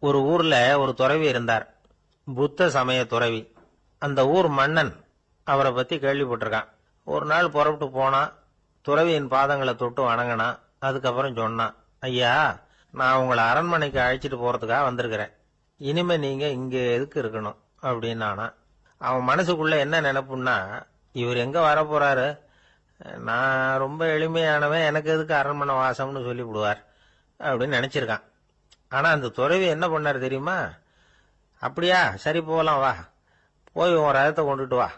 ஒரு ஊர்ல ஒரு துறவி இருந்தார், புத்த சமய துறவி. அந்த ஊர் மன்னன் அவரை பத்தி கேள்விப்பட்டிருக்கான். ஒரு நாள் புறப்பட்டு போனான், துறவியின் பாதங்களை தொட்டு வணங்கினான். அதுக்கப்புறம் சொன்னான், ஐயா, நான் உங்களை அரண்மனைக்கு அழைச்சிட்டு போறதுக்காக வந்திருக்கிறேன். இனிமே நீங்க இங்க எதுக்கு இருக்கணும் அப்படின்னானா. அவன் மனசுக்குள்ள என்ன நினைப்புன்னா, இவர் எங்க வர போறாரு, நான் ரொம்ப எளிமையானவன், எனக்கு எதுக்கு அரண்மனை வாசம்னு சொல்லிவிடுவார் அப்படின்னு நினைச்சிருக்கான். ஆனா அந்த துறவி என்ன பண்ணாரு தெரியுமா? அப்படியா, சரி போகலாம், வா, போய் உன் ரதத்தை கொண்டுட்டு வா,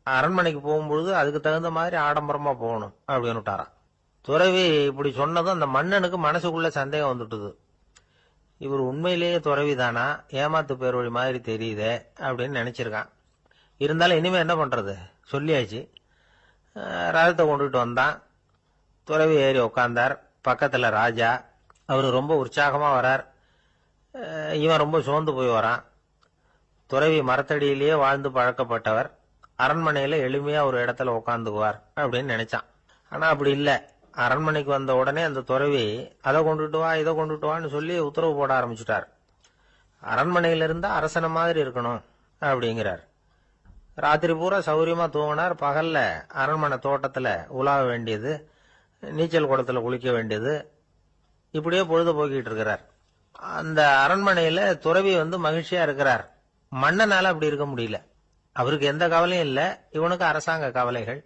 அரண்மனைக்கு போகும்பொழுது அதுக்கு தகுந்த மாதிரி ஆடம்பரமா போகணும் அப்படின்னு விட்டாரான். துறவி இப்படி சொன்னதும் அந்த மன்னனுக்கு மனசுக்குள்ள சந்தேகம் வந்துட்டுது. இவர் உண்மையிலேயே துறவி தானா, ஏமாத்து பேர் வழி மாதிரி தெரியுதே அப்படின்னு நினைச்சிருக்கான். இருந்தாலும் இனிமே என்ன பண்றது, சொல்லியாச்சு. ரதத்தை கொண்டுட்டு வந்தான். துறவி ஏறி உக்காந்தார். பக்கத்துல ராஜா. அவரு ரொம்ப உற்சாகமா வரார். இவன் ரொம்ப சோர்ந்து போய் வரான். துறவி மரத்தடியிலேயே வாழ்ந்து பழக்கப்பட்டவர், அரண்மனையில எளிமையா ஒரு இடத்துல உட்காந்துக்குவார் அப்படின்னு நினைச்சான். ஆனா அப்படி இல்ல. அரண்மனைக்கு வந்த உடனே அந்த துறவி அதை கொண்டுட்டு வா, இதை கொண்டுட்டு வான்னு சொல்லி உத்தரவு போட ஆரம்பிச்சுட்டார். அரண்மனையில இருந்தா அரசன மாதிரி இருக்கணும் அப்படிங்கிறார். ராத்திரி பூரா சௌரியமா தூங்கினார். பகல்ல அரண்மனை தோட்டத்துல உலாவ வேண்டியது, நீச்சல் குளத்துல குளிக்க வேண்டியது, இப்படியே பொழுது போக்கிட்டு இருக்கிறார். அந்த அரண்மனையில துறவி மகிழ்ச்சியா இருக்கிறார். மன்னனால அப்படி இருக்க முடியல. அவருக்கு எந்த கவலையும் இல்ல, இவனுக்கு அரசாங்க கவலைகள்.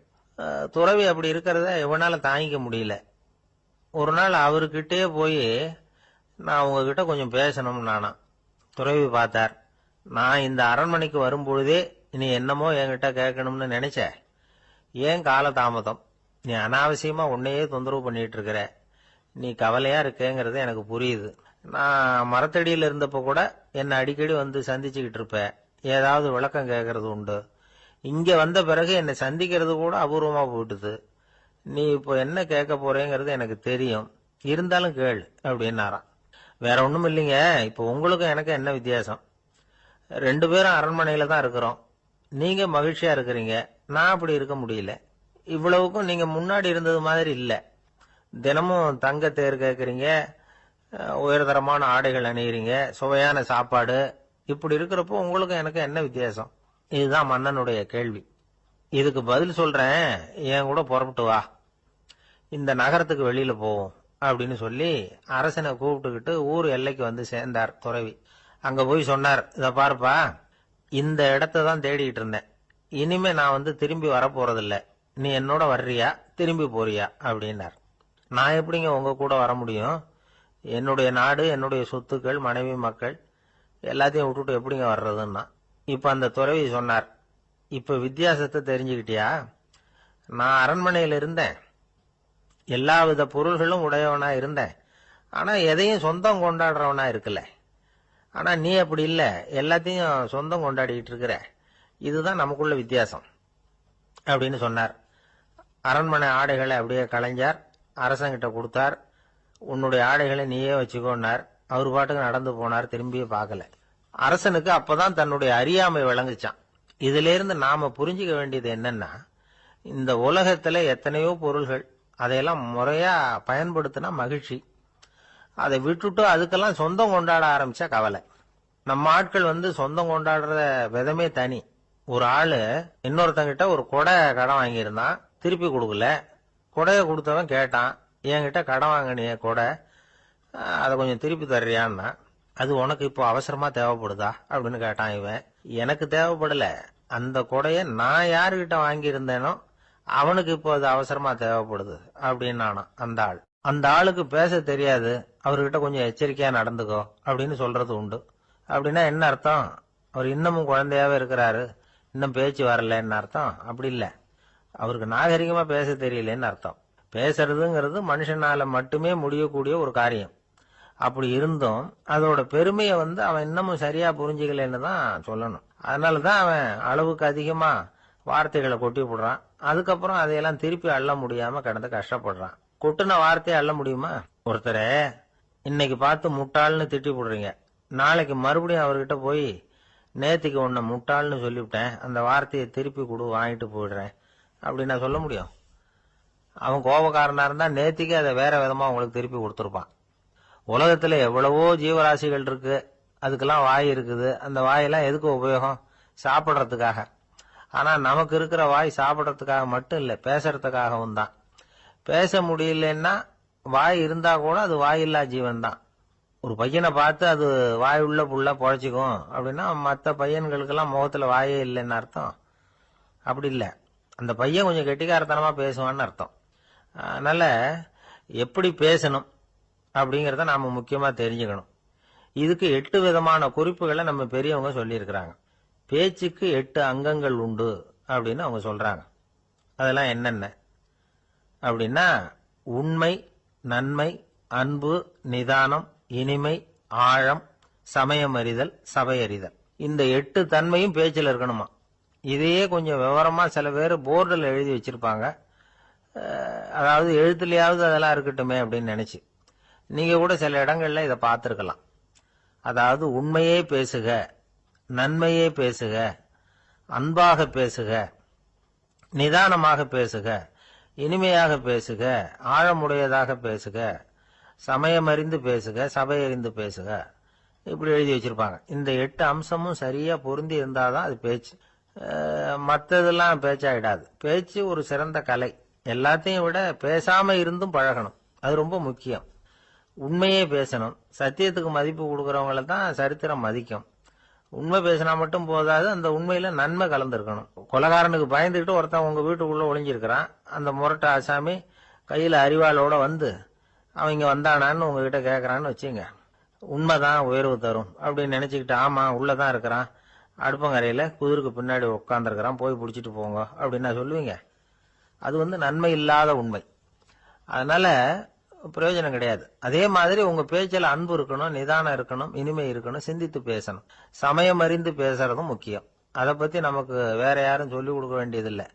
துறவி அப்படி இருக்கிறத இவனால தாங்கிக்க முடியல. ஒரு நாள் அவர்கிட்டயே போய், நான் உங்ககிட்ட கொஞ்சம் பேசணும் நானா. துறவி பார்த்தார். நான் இந்த அரண்மனைக்கு வரும்பொழுதே நீ என்னமோ என்கிட்ட கேட்கணும்னு நினைச்ச, ஏன் கால தாமதம், நீ அனாவசியமா உன்னையே தொந்தரவு பண்ணிட்டு இருக்கிற, நீ கவலையா இருக்கேங்கிறது எனக்கு புரியுது. நான் மரத்தடியில் இருந்தப்ப கூட என்னை அடிக்கடி சந்திச்சுக்கிட்டு இருப்ப, ஏதாவது விளக்கம் கேட்கறது உண்டு. இங்க வந்த பிறகு என்னை சந்திக்கிறது கூட அபூர்வமா போயிட்டுது. நீ இப்போ என்ன கேட்க போறேங்கிறது எனக்கு தெரியும், இருந்தாலும் கேளு அப்படின்னாராம். வேற ஒண்ணும் இல்லைங்க, இப்போ உங்களுக்கும் எனக்கு என்ன வித்தியாசம்? 2 பேரும் அரண்மனையில தான் இருக்கிறோம். நீங்க மகிழ்ச்சியா இருக்கிறீங்க, நான் அப்படி இருக்க முடியல. இவ்வளவுக்கும் நீங்க முன்னாடி இருந்தது மாதிரி இல்ல. தினமும் தங்க தேர் கேட்கறீங்க, உயர்தரமான ஆடைகள் அணிகிறீங்க, சுவையான சாப்பாடு. இப்படி இருக்கிறப்போ உங்களுக்கும் எனக்கு என்ன வித்தியாசம்? இதுதான் மன்னனுடைய கேள்வி. இதுக்கு பதில் சொல்றேன், என் கூட புறப்பட்டு வா, இந்த நகரத்துக்கு வெளியில போவோம் அப்படின்னு சொல்லி அரசனை கூப்பிட்டுக்கிட்டு ஊர் எல்லைக்கு சேர்ந்தார் துறவி. அங்க போய் சொன்னார், இத பாருப்பா, இந்த இடத்தை தான் தேடிட்டு இருந்தேன். இனிமே நான் திரும்பி வரப்போறதில்ல. நீ என்னோட வர்றியா, திரும்பி போறியா அப்படின்னார். நான் எப்படிங்க உங்க கூட வர முடியும்? என்னுடைய நாடு, என்னுடைய சொத்துக்கள், மனைவி, மக்கள் எல்லாத்தையும் விட்டுட்டு எப்படிங்க வர்றதுன்னா. இப்ப அந்த துறவி சொன்னார், இப்ப வித்தியாசத்தை தெரிஞ்சுக்கிட்டியா? நான் அரண்மனையில இருந்தேன், எல்லா வித பொருள்களும் உடையவனா இருந்தேன், ஆனா எதையும் சொந்தம் கொண்டாடுறவனா இருக்கல. ஆனா நீ அப்படி இல்ல, எல்லாத்தையும் சொந்தம் கொண்டாடிட்டு இருக்கிற. இதுதான் நமக்குள்ள வித்தியாசம் அப்படின்னு சொன்னார். அரண்மனை ஆடைகளை அப்படியே கலைஞர் அரசங்கிட்ட கொடுத்தார். உன்னுடைய ஆடைகளை நீயே வச்சுக்கோன்னார். அவர் பாட்டுக்கு நடந்து போனார், திரும்பியே பார்க்கல. அரசனுக்கு அப்பதான் தன்னுடைய அறியாமை விளங்குச்சான். இதுல இருந்து நாம புரிஞ்சுக்க வேண்டியது என்னன்னா, இந்த உலகத்துல எத்தனையோ பொருள்கள், அதையெல்லாம் முறையா பயன்படுத்தினா மகிழ்ச்சி. அதை விட்டுட்டு அதுக்கெல்லாம் சொந்தம் கொண்டாட ஆரம்பிச்சா கவலை. நம்ம ஆட்கள் சொந்தம் கொண்டாடுற விதமே தனி. ஒரு ஆளு இன்னொருத்தங்கிட்ட ஒரு கொடை கடன் வாங்கியிருந்தான், திருப்பி கொடுக்கல. கொடைய கொடுத்தவன் கேட்டான், என்கிட்ட கடன் வாங்கினிய கொடை, அதை கொஞ்சம் திருப்பி தர்றியான்னா. அது உனக்கு இப்போ அவசரமா தேவைப்படுதா அப்படின்னு கேட்டான் இவன். எனக்கு தேவைப்படல, அந்த கொடைய நான் யாருகிட்ட வாங்கியிருந்தேனோ அவனுக்கு இப்போ அது அவசரமா தேவைப்படுது அப்படின்னு அந்த ஆள். அந்த ஆளுக்கு பேச தெரியாது, அவர்கிட்ட கொஞ்சம் எச்சரிக்கையா நடந்துக்கோ அப்படின்னு சொல்றது உண்டு. அப்படின்னா என்ன அர்த்தம்? அவர் இன்னமும் குழந்தையாவே இருக்கிறாரு, இன்னும் பேச்சு வரலன்னு அர்த்தம்? அப்படி இல்ல, அவருக்கு நாகரிகமா பேச தெரியலன்னு அர்த்தம். பேசுறதுங்கிறது மனுஷனால மட்டுமே முடியக்கூடிய ஒரு காரியம். அப்படி இருந்தும் அதோட பெருமையை அவன் இன்னமும் சரியா புரிஞ்சுக்கலன்னு தான் சொல்லணும். அதனாலதான் அவன் அளவுக்கு அதிகமா வார்த்தைகளை கொட்டி போடுறான். அதுக்கப்புறம் அதையெல்லாம் திருப்பி அள்ள முடியாம கிடந்து கஷ்டப்படுறான். கொட்டுன வார்த்தையை அள்ள முடியுமா? ஒருத்தரை இன்னைக்கு பார்த்து முட்டாள்னு திட்டி போடுறீங்க, நாளைக்கு மறுபடியும் அவர்கிட்ட போய் நேத்திக்கு உன்னை முட்டாள்னு சொல்லிவிட்டேன், அந்த வார்த்தையை திருப்பி கொடு, வாங்கிட்டு போயிடுறேன் அப்படின்னு நான் சொல்ல முடியும்? அவன் கோபக்காரனா இருந்தா நேத்திக்கு அதை வேற விதமா உங்களுக்கு திருப்பி கொடுத்துருப்பான். உலகத்துல எவ்வளவோ ஜீவராசிகள் இருக்கு, அதுக்கெல்லாம் வாய் இருக்குது. அந்த வாயெல்லாம் எதுக்கு உபயோகம்? சாப்பிட்றதுக்காக. ஆனா நமக்கு இருக்கிற வாய் சாப்பிட்றதுக்காக மட்டும் இல்லை, பேசுறதுக்காகவும் தான். பேச முடியலன்னா வாய் இருந்தா கூட அது வாயில்லா ஜீவன் தான். ஒரு பையனை பார்த்து அது வாய் உள்ள புள்ள பொழைச்சிக்கும் அப்படின்னா மற்ற பையன்களுக்கெல்லாம் முகத்துல வாயே இல்லைன்னு அர்த்தம். அப்படி இல்லை, அந்த பையன் கொஞ்சம் கெட்டிக்காரத்தனமா பேசுவான்னு அர்த்தம். அதனால எப்படி பேசணும் அப்படிங்கறத நாம முக்கியமா தெரிஞ்சுக்கணும். இதுக்கு 8 விதமான குறிப்புகளை நம்ம பெரியவங்க சொல்லியிருக்கிறாங்க. பேச்சுக்கு 8 அங்கங்கள் உண்டு அப்படின்னு அவங்க சொல்றாங்க. அதெல்லாம் என்னென்ன அப்படின்னா, உண்மை, நன்மை, அன்பு, நிதானம், இனிமை, ஆழம், சமயமறிதல், சபையறிதல். இந்த 8 தன்மையும் பேச்சில் இருக்கணுமா. இதையே கொஞ்சம் விவரமா சில பேர் போர்டில் எழுதி வச்சிருப்பாங்க. அதாவது எழுத்துலயாவது அதெல்லாம் இருக்கட்டுமே அப்படின்னு நினைச்சு நீங்க கூட சில இடங்கள்ல இதை பார்த்திருக்கலாம். அதாவது உண்மையே பேசுக, நன்மையே பேசுக, அன்பாக பேசுக, நிதானமாக பேசுக, இனிமையாக பேசுக, ஆழமுடையதாக பேசுக, சமயமறிந்து பேசுக, சபையறிந்து பேசுக, இப்படி எழுதி வச்சிருப்பாங்க. இந்த 8 அம்சமும் சரியா பொருந்தி இருந்தாதான் அது பேச்சு. மற்றதெல்லாம் பேச்சாயிடாது. பேச்சு ஒரு சிறந்த கலை. எல்லாத்தையும் விட பேசாம இருந்தும் பழகணும், அது ரொம்ப முக்கியம். உண்மையே பேசணும். சத்தியத்துக்கு மதிப்பு கொடுக்கறவங்கள தான் சரித்திரம் மதிக்கும். உண்மை பேசினா மட்டும் போதாது, அந்த உண்மையில நன்மை கலந்துருக்கணும். கொலைகாரனுக்கு பயந்துகிட்டு ஒருத்தன் உங்க வீட்டுக்குள்ள ஒளிஞ்சிருக்கிறான். அந்த முரட்ட ஆசாமி கையில அரிவாளோட வந்து அவன் இங்க வந்தானான்னு உங்ககிட்ட கேட்கறான்னு வச்சுங்க. உண்மைதான் உயர்வு தரும் அப்படின்னு நினைச்சுக்கிட்டு, ஆமா உள்ளதான் இருக்கிறான், அடுப்பங்கரையில குதிருக்கு பின்னாடி உட்காந்துருக்கிறான், போய் பிடிச்சிட்டு போங்க அப்படின்னா சொல்லுவீங்க? அது நன்மை இல்லாத உண்மை. அதனால பிரயோஜனம் கிடையாது. அதே மாதிரி உங்க பேச்சில் அன்பு இருக்கணும், நிதானம் இருக்கணும், இனிமை இருக்கணும், சிந்தித்து பேசணும். சமயம் அறிந்து பேசுறதும் முக்கியம். அதை பத்தி நமக்கு வேற யாரும் சொல்லிக் கொடுக்க வேண்டியதில்லை.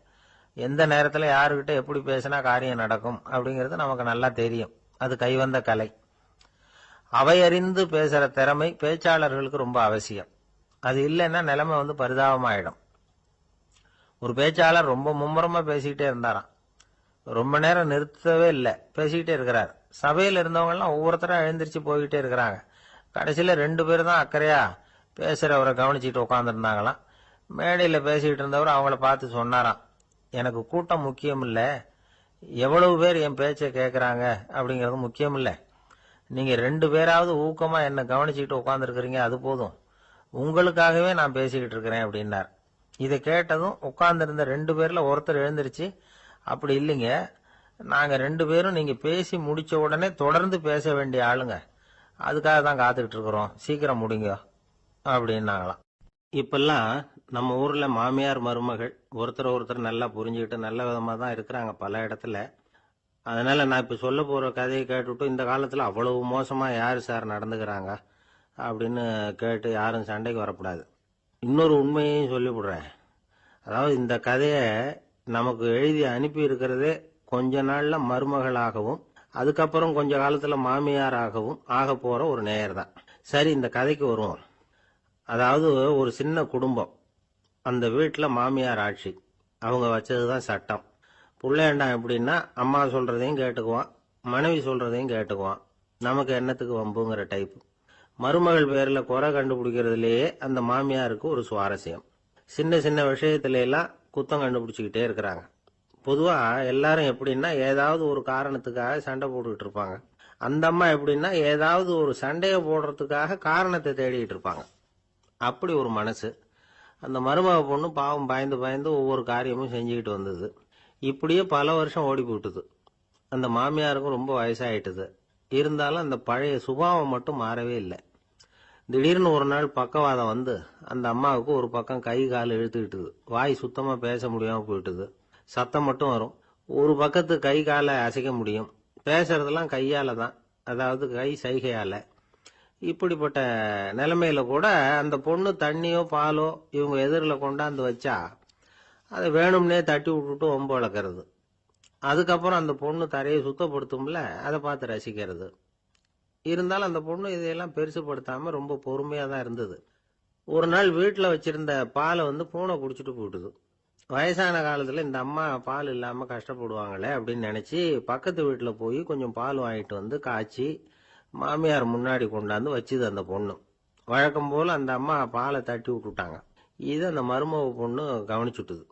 எந்த நேரத்துல யாருக்கிட்ட எப்படி பேசினா காரியம் நடக்கும் அப்படிங்கிறது நமக்கு நல்லா தெரியும். அது கைவந்த கலை. அவையறிந்து பேசுற திறமை பேச்சாளர்களுக்கு ரொம்ப அவசியம். அது இல்லைன்னா நிலைமை பரிதாபமாயிடும். ஒரு பேச்சாளர் ரொம்ப மும்முரமா பேசிக்கிட்டே இருந்தாராம். ரொம்ப நேரம் நிறுத்தவே இல்லை, பேசிக்கிட்டே இருக்கிறார். சபையில் இருந்தவங்க எல்லாம் ஒவ்வொருத்தரா எழுந்திரிச்சு போய்கிட்டே இருக்கிறாங்க. கடைசியில 2 பேர் தான் அக்கறையா பேசுறவரை கவனிச்சுட்டு உட்காந்துருந்தாங்களாம். மேடையில பேசிக்கிட்டு இருந்தவர் அவங்கள பார்த்து சொன்னாராம், எனக்கு கூட்டம் முக்கியம் இல்ல, எவ்வளவு பேர் என் பேச்சை கேட்கறாங்க அப்படிங்கறது முக்கியம் இல்ல. நீங்க 2 பேராவது ஊக்கமா என்ன கவனிச்சுக்கிட்டு உட்காந்துருக்கிறீங்க, அது போதும். உங்களுக்காகவே நான் பேசிக்கிட்டு இருக்கிறேன் அப்படின்னார். இதை கேட்டதும் உட்கார்ந்திருந்த 2 பேர்ல ஒருத்தர் எழுந்திருச்சு, அப்படி இல்லைங்க, நாங்க 2 பேரும் நீங்க பேசி முடிச்ச உடனே தொடர்ந்து பேச வேண்டிய ஆளுங்க, அதுக்காக தான் காத்துக்கிட்டு இருக்கிறோம், சீக்கிரம் முடிங்க அப்படின்னாங்களாம். இப்பெல்லாம் நம்ம ஊர்ல மாமியார் மருமகள் ஒருத்தர் நல்லா புரிஞ்சுக்கிட்டு நல்ல விதமா தான் இருக்கிறாங்க பல இடத்துல. அதனால நான் இப்ப சொல்ல போற கதையை கேட்டுவிட்டு இந்த காலத்துல அவ்வளவு மோசமா யாரு சார் நடந்துக்கிறாங்க அப்படின்னு கேட்டு யாரும் சண்டைக்கு வரக்கூடாது. இன்னொரு உண்மையையும் சொல்லிவிடுறேன். அதாவது இந்த கதையை நமக்கு எழுதி அனுப்பி இருக்கிறதே கொஞ்ச நாள்ல மருமகளாகவும் அதுக்கப்புறம் கொஞ்ச காலத்துல மாமியாராகவும் ஆக போற ஒரு நேயர் தான். சரி, இந்த கதைக்கு வருவோம். அதாவது ஒரு சின்ன குடும்பம், அந்த வீட்டுல மாமியார் ஆட்சி, அவங்க வச்சதுதான் சட்டம். புள்ளையண்டான் எப்படின்னா அம்மா சொல்றதையும் கேட்டுக்குவான், மனைவி சொல்றதையும் கேட்டுக்குவான், நமக்கு என்னத்துக்கு வம்புங்கிற டைப். மருமகள் பேர்ல குறை கண்டுபிடிக்கிறதுலயே அந்த மாமியாருக்கு ஒரு சுவாரஸ்யம். சின்ன சின்ன விஷயத்துல எல்லாம் குத்தம் கண்டுபிடிச்சுக்கிட்டே இருக்கிறாங்க. பொதுவா எல்லாரும் எப்படின்னா ஏதாவது ஒரு காரணத்துக்காக சண்டை போட்டுக்கிட்டு இருப்பாங்க. அந்த அம்மா எப்படின்னா ஏதாவது ஒரு சண்டையை போடுறதுக்காக காரணத்தை தேடிட்டு இருப்பாங்க. அப்படி ஒரு மனசு. அந்த மருமக பொண்ணு பாவம் பயந்து பயந்து ஒவ்வொரு காரியமும் செஞ்சுக்கிட்டு வந்தது. இப்படியே பல வருஷம் ஓடி போட்டுது. அந்த மாமியாருக்கும் ரொம்ப வயசாயிட்டுது. இருந்தாலும் அந்த பழைய சுபாவம் மட்டும் மாறவே இல்லை. திடீர்னு ஒரு நாள் பக்கவாதம் வந்து அந்த அம்மாவுக்கு ஒரு பக்கம் கை கால் இழுத்துக்கிட்டுது. வாய் சுத்தமா பேச முடியாம போயிட்டுது. சத்தம் மட்டும் வரும். ஒரு பக்கத்து கை காலை அசைக்க முடியும், பேசுறதெல்லாம் கையால தான், அதாவது கை சைகையால. இப்படிப்பட்ட நிலைமையில கூட அந்த பொண்ணு தண்ணியோ பாலோ இவங்க எதிரில் கொண்டாந்து வச்சா அதை வேணும்னே தட்டி விட்டுட்டு வம்பு வளர்க்கறது. அதுக்கப்புறம் அந்த பொண்ணு தரையை சுத்தப்படுத்தும்ல, அதை பார்த்து ரசிக்கிறது. இருந்தாலும் அந்த பொண்ணு இதையெல்லாம் பெருசுப்படுத்தாம ரொம்ப பொறுமையா தான் இருந்தது. ஒரு நாள் வீட்டுல வச்சிருந்த பாலை பூனை குடிச்சிட்டு போயிட்டுது. வயசான காலத்துல இந்த அம்மா பால் இல்லாம கஷ்டப்படுவாங்களே அப்படின்னு நினைச்சு பக்கத்து வீட்டுல போய் கொஞ்சம் பால் வாங்கிட்டு வந்து காய்ச்சி மாமியார் முன்னாடி கொண்டாந்து வச்சுது அந்த பொண்ணு. வழக்கம் போல அந்த அம்மா பாலை தட்டி விட்டுட்டாங்க. இதை அந்த மருமக பொண்ணு கவனிச்சுட்டுது.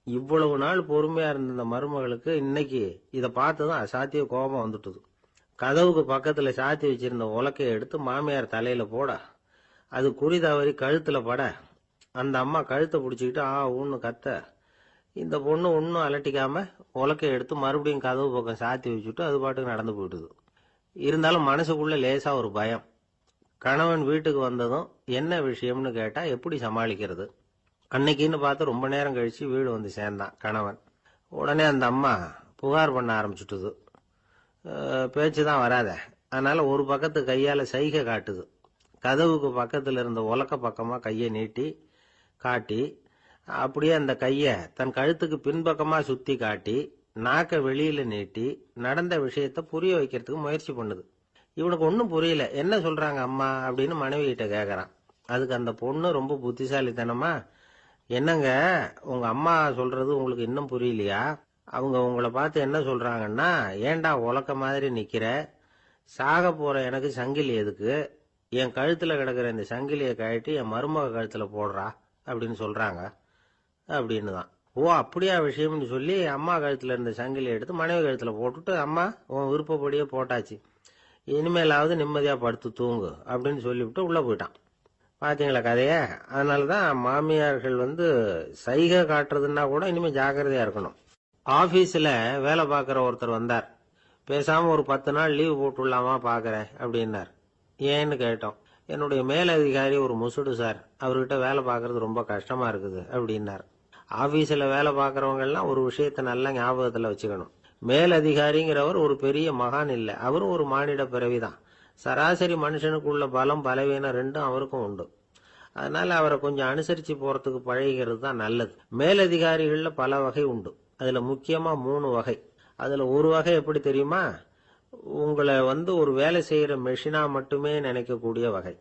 இவ்வளவு நாள் பொறுமையா இருந்த இந்த மருமகளுக்கு இன்னைக்கு இதை பார்த்ததும் அசாத்திய கோபம் வந்துட்டுது. கதவுக்கு பக்கத்துல சாத்தி வச்சிருந்த உலக்கையை எடுத்து மாமியார் தலையில போட, அது குறி தவறி கழுத்துல பட, அந்த அம்மா கழுத்தை பிடிச்சிக்கிட்டு ஊன்னு கத்த, இந்த பொண்ணு ஒன்னும் அலட்டிக்காம உலக்கையை எடுத்து மறுபடியும் கதவு பக்கம் சாத்தி வச்சுட்டு அது பாட்டுக்கு நடந்து போயிட்டுது. இருந்தாலும் மனசுக்குள்ள லேசா ஒரு பயம். கணவன் வீட்டுக்கு வந்ததும் என்ன விஷயம்னு கேட்டா எப்படி சமாளிக்கிறது? அன்னைக்குன்னு பார்த்து ரொம்ப நேரம் கழிச்சு வீடு வந்து சேர்ந்தான் கணவன். உடனே அந்த அம்மா புகார் பண்ண ஆரம்பிச்சுட்டுது. பேச்சுதான் வராத, அதனால ஒரு பக்கத்து கையால சைகை காட்டுது. கதவுக்கு பக்கத்துல இருந்த உலக்க பக்கமா கையை நீட்டி காட்டி, அப்படியே அந்த கைய தன் கழுத்துக்கு பின்பக்கமா சுத்தி காட்டி, நாக்க வெளியில நீட்டி நடந்த விஷயத்த புரிய வைக்கிறதுக்கு முயற்சி பண்ணுது. இவனுக்கு ஒன்னும் புரியல. என்ன சொல்றாங்க அம்மா அப்படின்னு மனைவி கிட்ட கேக்குறான். அதுக்கு அந்த பொண்ணு ரொம்ப புத்திசாலித்தனமா, என்னங்க உங்க அம்மா சொல்றது உங்களுக்கு இன்னும் புரியலையா? அவங்க உங்களை பார்த்து என்ன சொல்றாங்கன்னா, ஏண்டா உலக்க மாதிரி நிக்கிற, சாக போற எனக்கு சங்கிலி எதுக்கு, என் கழுத்துல கிடக்குற இந்த சங்கிலியை கழட்டி என் மருமக கழுத்துல போடுறா அப்படின்னு சொல்றாங்க அப்படின்னு தான். ஓ அப்படியா விஷயம்னு சொல்லி அம்மா கழுத்துல இருந்த சங்கிலியை எடுத்து மனைவி கழுத்துல போட்டுட்டு, அம்மா உன் விருப்பப்படியே போட்டாச்சு, இனிமேலாவது நிம்மதியா படுத்து தூங்கு அப்படின்னு சொல்லிவிட்டு உள்ள போயிட்டான். பாத்தீங்களா கதைய? அதனாலதான் மாமியார்கள் சைகை காட்டுறதுன்னா கூட இனிமே ஜாக்கிரதையா இருக்கணும். ஆபீஸ்ல வேலை பார்க்கிற ஒருத்தர் வந்தார். பேசாம ஒரு 10 நாள் லீவு போட்டுடலாமா பாக்குறேன் அப்படின்னார். ஏன்னு கேட்டோம். என்னுடைய மேலதிகாரி ஒரு முசுடு சார், அவர்கிட்ட வேலை பார்க்கறது ரொம்ப கஷ்டமா இருக்குது அப்படின்னார். ஆபீஸ்ல வேலை பார்க்கறவங்க எல்லாம் ஒரு விஷயத்த நல்லா ஞாபகத்துல வச்சுக்கணும். மேலதிகாரிங்கிறவர் ஒரு பெரிய மகான் இல்ல, அவரும் ஒரு மானிட பிறவிதான். சராசரி மனுஷனுக்குள்ள பலம் பலவீனம் ரெண்டும் அவருக்கும் உண்டு. அதனால அவரை கொஞ்சம் அனுசரிச்சு போறதுக்கு பழகிறது தான் நல்லது. மேலதிகாரிகள்ல பல வகை உண்டு. அதுல முக்கியமா 3 வகை. அதுல ஒரு வகை எப்படி தெரியுமா? உங்களை ஒரு வேலை செய்யற மெஷினா மட்டுமே நினைக்கக்கூடிய வகை.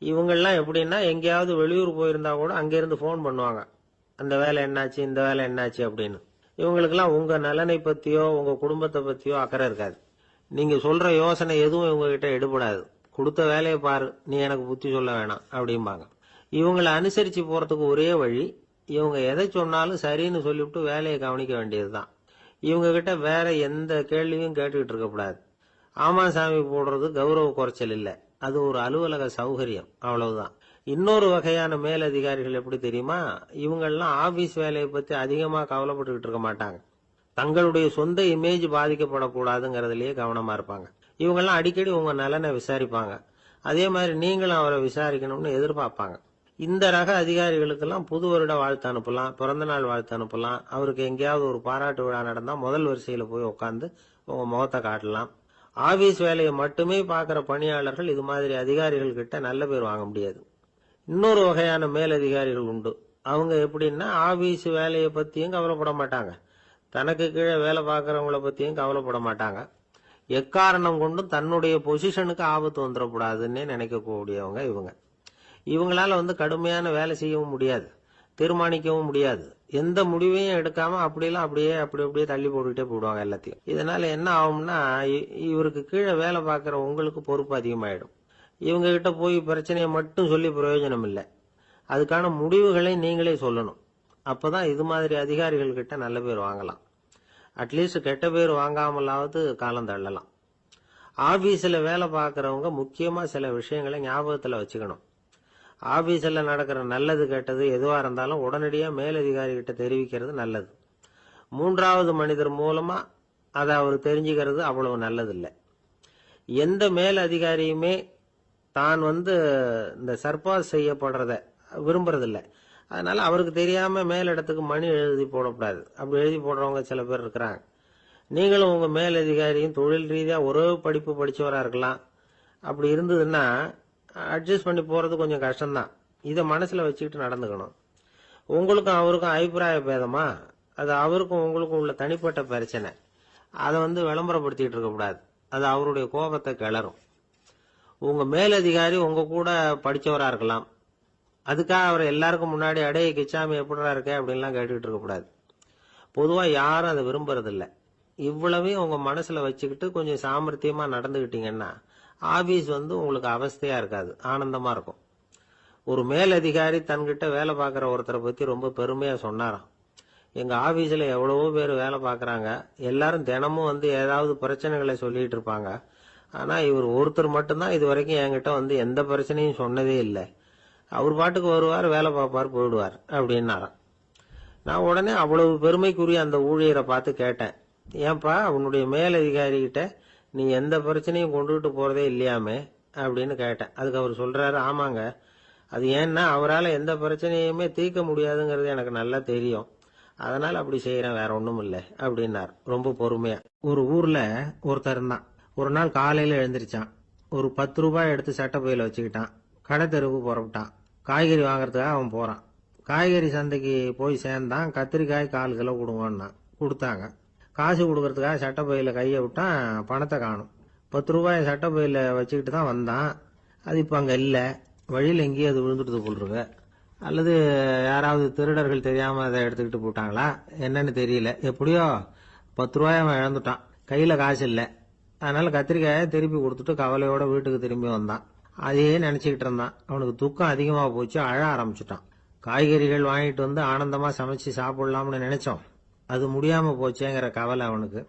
இவங்கெல்லாம் எப்படின்னா, எங்கேயாவது வெளியூர் போயிருந்தா கூட அங்கிருந்து போன் பண்ணுவாங்க, அந்த வேலை என்னாச்சு இந்த வேலை என்னாச்சு அப்படின்னு. இவங்களுக்கெல்லாம் உங்க நலனை பத்தியோ உங்க குடும்பத்தை பத்தியோ அக்கறை இருக்காது. நீங்க சொல்ற யோசனை எதுவும் இவங்க கிட்ட எடுபடாது. கொடுத்த வேலையை பாரு, நீ எனக்கு புத்தி சொல்ல வேணாம் அப்படிம்பாங்க. இவங்களை அனுசரிச்சு போறதுக்கு ஒரே வழி, இவங்க எதை சொன்னாலும் சரின்னு சொல்லிவிட்டு வேலையை கவனிக்க வேண்டியதுதான். இவங்க கிட்ட வேற எந்த கேள்வியும் கேட்டுக்கிட்டு இருக்கக்கூடாது. ஆமா சாமி போடுறது கௌரவ குறைச்சல் இல்ல, அது ஒரு அலுவலக சௌகரியம், அவ்வளவுதான். இன்னொரு வகையான மேலதிகாரிகள் எப்படி தெரியுமா? இவங்கெல்லாம் ஆபீஸ் வேலையை பத்தி அதிகமா கவலைப்பட்டுக்கிட்டு இருக்க மாட்டாங்க. தங்களுடைய சொந்த இமேஜ் பாதிக்கப்படக்கூடாதுங்கிறதுலயே கவனமா இருப்பாங்க. இவங்கெல்லாம் அடிக்கடி உங்க நலனை விசாரிப்பாங்க. அதே மாதிரி நீங்களும் அவரை விசாரிக்கணும்னு எதிர்பார்ப்பாங்க. இந்த ரக அதிகாரிகளுக்கெல்லாம் புது வருட வாழ்த்து அனுப்பலாம், பிறந்த நாள் வாழ்த்து அனுப்பலாம். அவருக்கு எங்கேயாவது ஒரு பாராட்டு விழா நடந்தா முதல் வரிசையில போய் உட்காந்து உங்க முகத்தை காட்டலாம். ஆபீஸ் வேலையை மட்டுமே பார்க்கிற பணியாளர்கள் இது மாதிரி அதிகாரிகள் கிட்ட நல்ல பேர் வாங்க முடியாது. இன்னொரு வகையான மேலதிகாரிகள் உண்டு. அவங்க எப்படின்னா, ஆபீஸ் வேலையை பத்தியும் கவலைப்பட மாட்டாங்க, தனக்கு கீழே வேலை பார்க்கறவங்கள பத்தியும் கவலைப்பட மாட்டாங்க. எக்காரணம் கொண்டும் தன்னுடைய பொசிஷனுக்கு ஆபத்து வந்துடக்கூடாதுன்னு நினைக்கக்கூடியவங்க இவங்க. இவங்களால கடுமையான வேலை செய்யவும் முடியாது, தீர்மானிக்கவும் முடியாது. எந்த முடிவையும் எடுக்காம அப்படியே தள்ளி போட்டுக்கிட்டே போடுவாங்க எல்லாத்தையும். இதனால என்ன ஆகும்னா, இவருக்கு கீழே வேலை பார்க்கிற உங்களுக்கு பொறுப்பு அதிகமாயிடும். இவங்க கிட்ட போய் பிரச்சனையை மட்டும் சொல்லி பிரயோஜனம் இல்லை, அதுக்கான முடிவுகளை நீங்களே சொல்லணும். அப்பதான் இது மாதிரி அதிகாரிகள் கிட்ட நல்ல பேர் வாங்கலாம். அட்லீஸ்ட் கெட்ட பேர் வாங்காமலாவது காலம் தள்ளலாம். ஆபீஸ்ல வேலை பார்க்கறவங்க முக்கியமா சில விஷயங்களை ஞாபகத்துல வச்சுக்கணும். ஆபீஸ்ல நடக்கிற நல்லது கெட்டது எதுவா இருந்தாலும் உடனடியா மேலதிகாரி கிட்ட தெரிவிக்கிறது நல்லது. 3வது மனிதர் மூலமா அதை அவர் தெரிஞ்சுக்கிறது அவ்வளவு நல்லது இல்லை. எந்த மேல் அதிகாரியுமே தான் இந்த சர்பாஸ் செய்யப்படுறத விரும்புறதில்லை. அதனால அவருக்கு தெரியாம மேலிடத்துக்கு மணி எழுதி போடக்கூடாது. அப்படி எழுதி போடுறவங்க சில பேர் இருக்கிறாங்க. நீங்களும் உங்க மேலதிகாரியும் தொழில் ரீதியா ஒரே படிப்பு படிச்சவரா இருக்கலாம். அப்படி இருந்ததுன்னா அட்ஜஸ்ட் பண்ணி போறது கொஞ்சம் கஷ்டம்தான். இதை மனசுல வச்சுக்கிட்டு நடந்துக்கணும். உங்களுக்கும் அவருக்கும் அபிப்பிராய பேதமா, அது அவருக்கும் உங்களுக்கும் உள்ள தனிப்பட்ட பிரச்சனை, அதை விளம்பரப்படுத்திட்டு இருக்க கூடாது. அது அவருடைய கோபத்தை கிளறும். உங்க மேலதிகாரி உங்க கூட படிச்சவரா இருக்கலாம், அதுக்காக அவர் எல்லாருக்கும் முன்னாடி அடைய கிச்சாமி எப்படிடா இருக்க அப்படின்லாம் கேட்டுக்கிட்டு இருக்க கூடாது. பொதுவா யாரும் அதை விரும்புறதில்ல. இவ்வளவையும் உங்க மனசுல வச்சுக்கிட்டு கொஞ்சம் சாமர்த்தியமா நடந்துகிட்டீங்கன்னா ஆபீஸ் உங்களுக்கு அவஸ்தையா இருக்காது, ஆனந்தமா இருக்கும். ஒரு மேலதிகாரி தன்கிட்ட வேலை பார்க்குற ஒருத்தரை பற்றி ரொம்ப பெருமையாக சொன்னாராம். எங்கள் ஆஃபீஸில் எவ்வளவோ பேர் வேலை பார்க்குறாங்க, எல்லாரும் தினமும் வந்து ஏதாவது பிரச்சனைகளை சொல்லிட்டு இருப்பாங்க. ஆனால் இவர் ஒருத்தர் மட்டும்தான் இது வரைக்கும் என்கிட்ட வந்து எந்த பிரச்சனையும் சொன்னதே இல்லை. அவர் பாட்டுக்கு வருவார், வேலை பார்ப்பார், போயிடுவார் அப்படின்னாராம். நான் உடனே அவ்வளவு பெருமைக்குரிய அந்த ஊழியரை பார்த்து கேட்டேன், ஏன்பா உன்னுடைய மேலதிகாரிகிட்ட நீ எந்த பிரச்சனையும் கொண்டுகிட்டு போகிறதே இல்லையாமே அப்படின்னு கேட்டேன். அதுக்கு அவர் சொல்கிறாரு, ஆமாங்க, அது ஏன்னா அவரால் எந்த பிரச்சனையுமே தீர்க்க முடியாதுங்கிறது எனக்கு நல்லா தெரியும், அதனால் அப்படி செய்கிறேன், வேற ஒன்றும் இல்லை அப்படின்னார் ரொம்ப பொறுமையாக. ஒரு ஊரில் ஒருத்தர் தான். ஒரு நாள் காலையில் எழுந்திரிச்சான். ஒரு 10 ரூபாய் எடுத்து சட்டை பையில் வச்சுக்கிட்டான். கடை தெருவுக்கு புறப்பட்டான். காய்கறி வாங்குறதுக்காக அவன் போகிறான். காய்கறி சந்தைக்கு போய் சேர்ந்தான். கத்திரிக்காய் 1/4 கிலோ கொடுங்கன்னான். கொடுத்தாங்க. காசு கொடுக்கறதுக்காக சட்டை பையில் கையை விட்டான். பணத்தை காணும். 10 ரூபாய் சட்டை பையில் வச்சுக்கிட்டு தான் வந்தான். அது இப்போ அங்கே இல்லை. வழியில் எங்கேயும் அது விழுந்துட்டு போட்டுருக்கு. அல்லது யாராவது திருடர்கள் தெரியாமல் அதை எடுத்துக்கிட்டு போட்டாங்களா என்னன்னு தெரியல. எப்படியோ 10 ரூபாய் அவன் இழந்துட்டான். கையில் காசு இல்லை. அதனால கத்திரிக்காயை திருப்பி கொடுத்துட்டு கவலையோட வீட்டுக்கு திரும்பி வந்தான். அதையே நினைச்சுக்கிட்டு இருந்தான். அவனுக்கு துக்கம் அதிகமாக போச்சு. அழ ஆரம்பிச்சுட்டான். காய்கறிகள் வாங்கிட்டு வந்து ஆனந்தமா சமைச்சு சாப்பிடலாம்னு நினைச்சோம், அது முடியாம போச்சேங்கிற கவலை அவனுக்கு.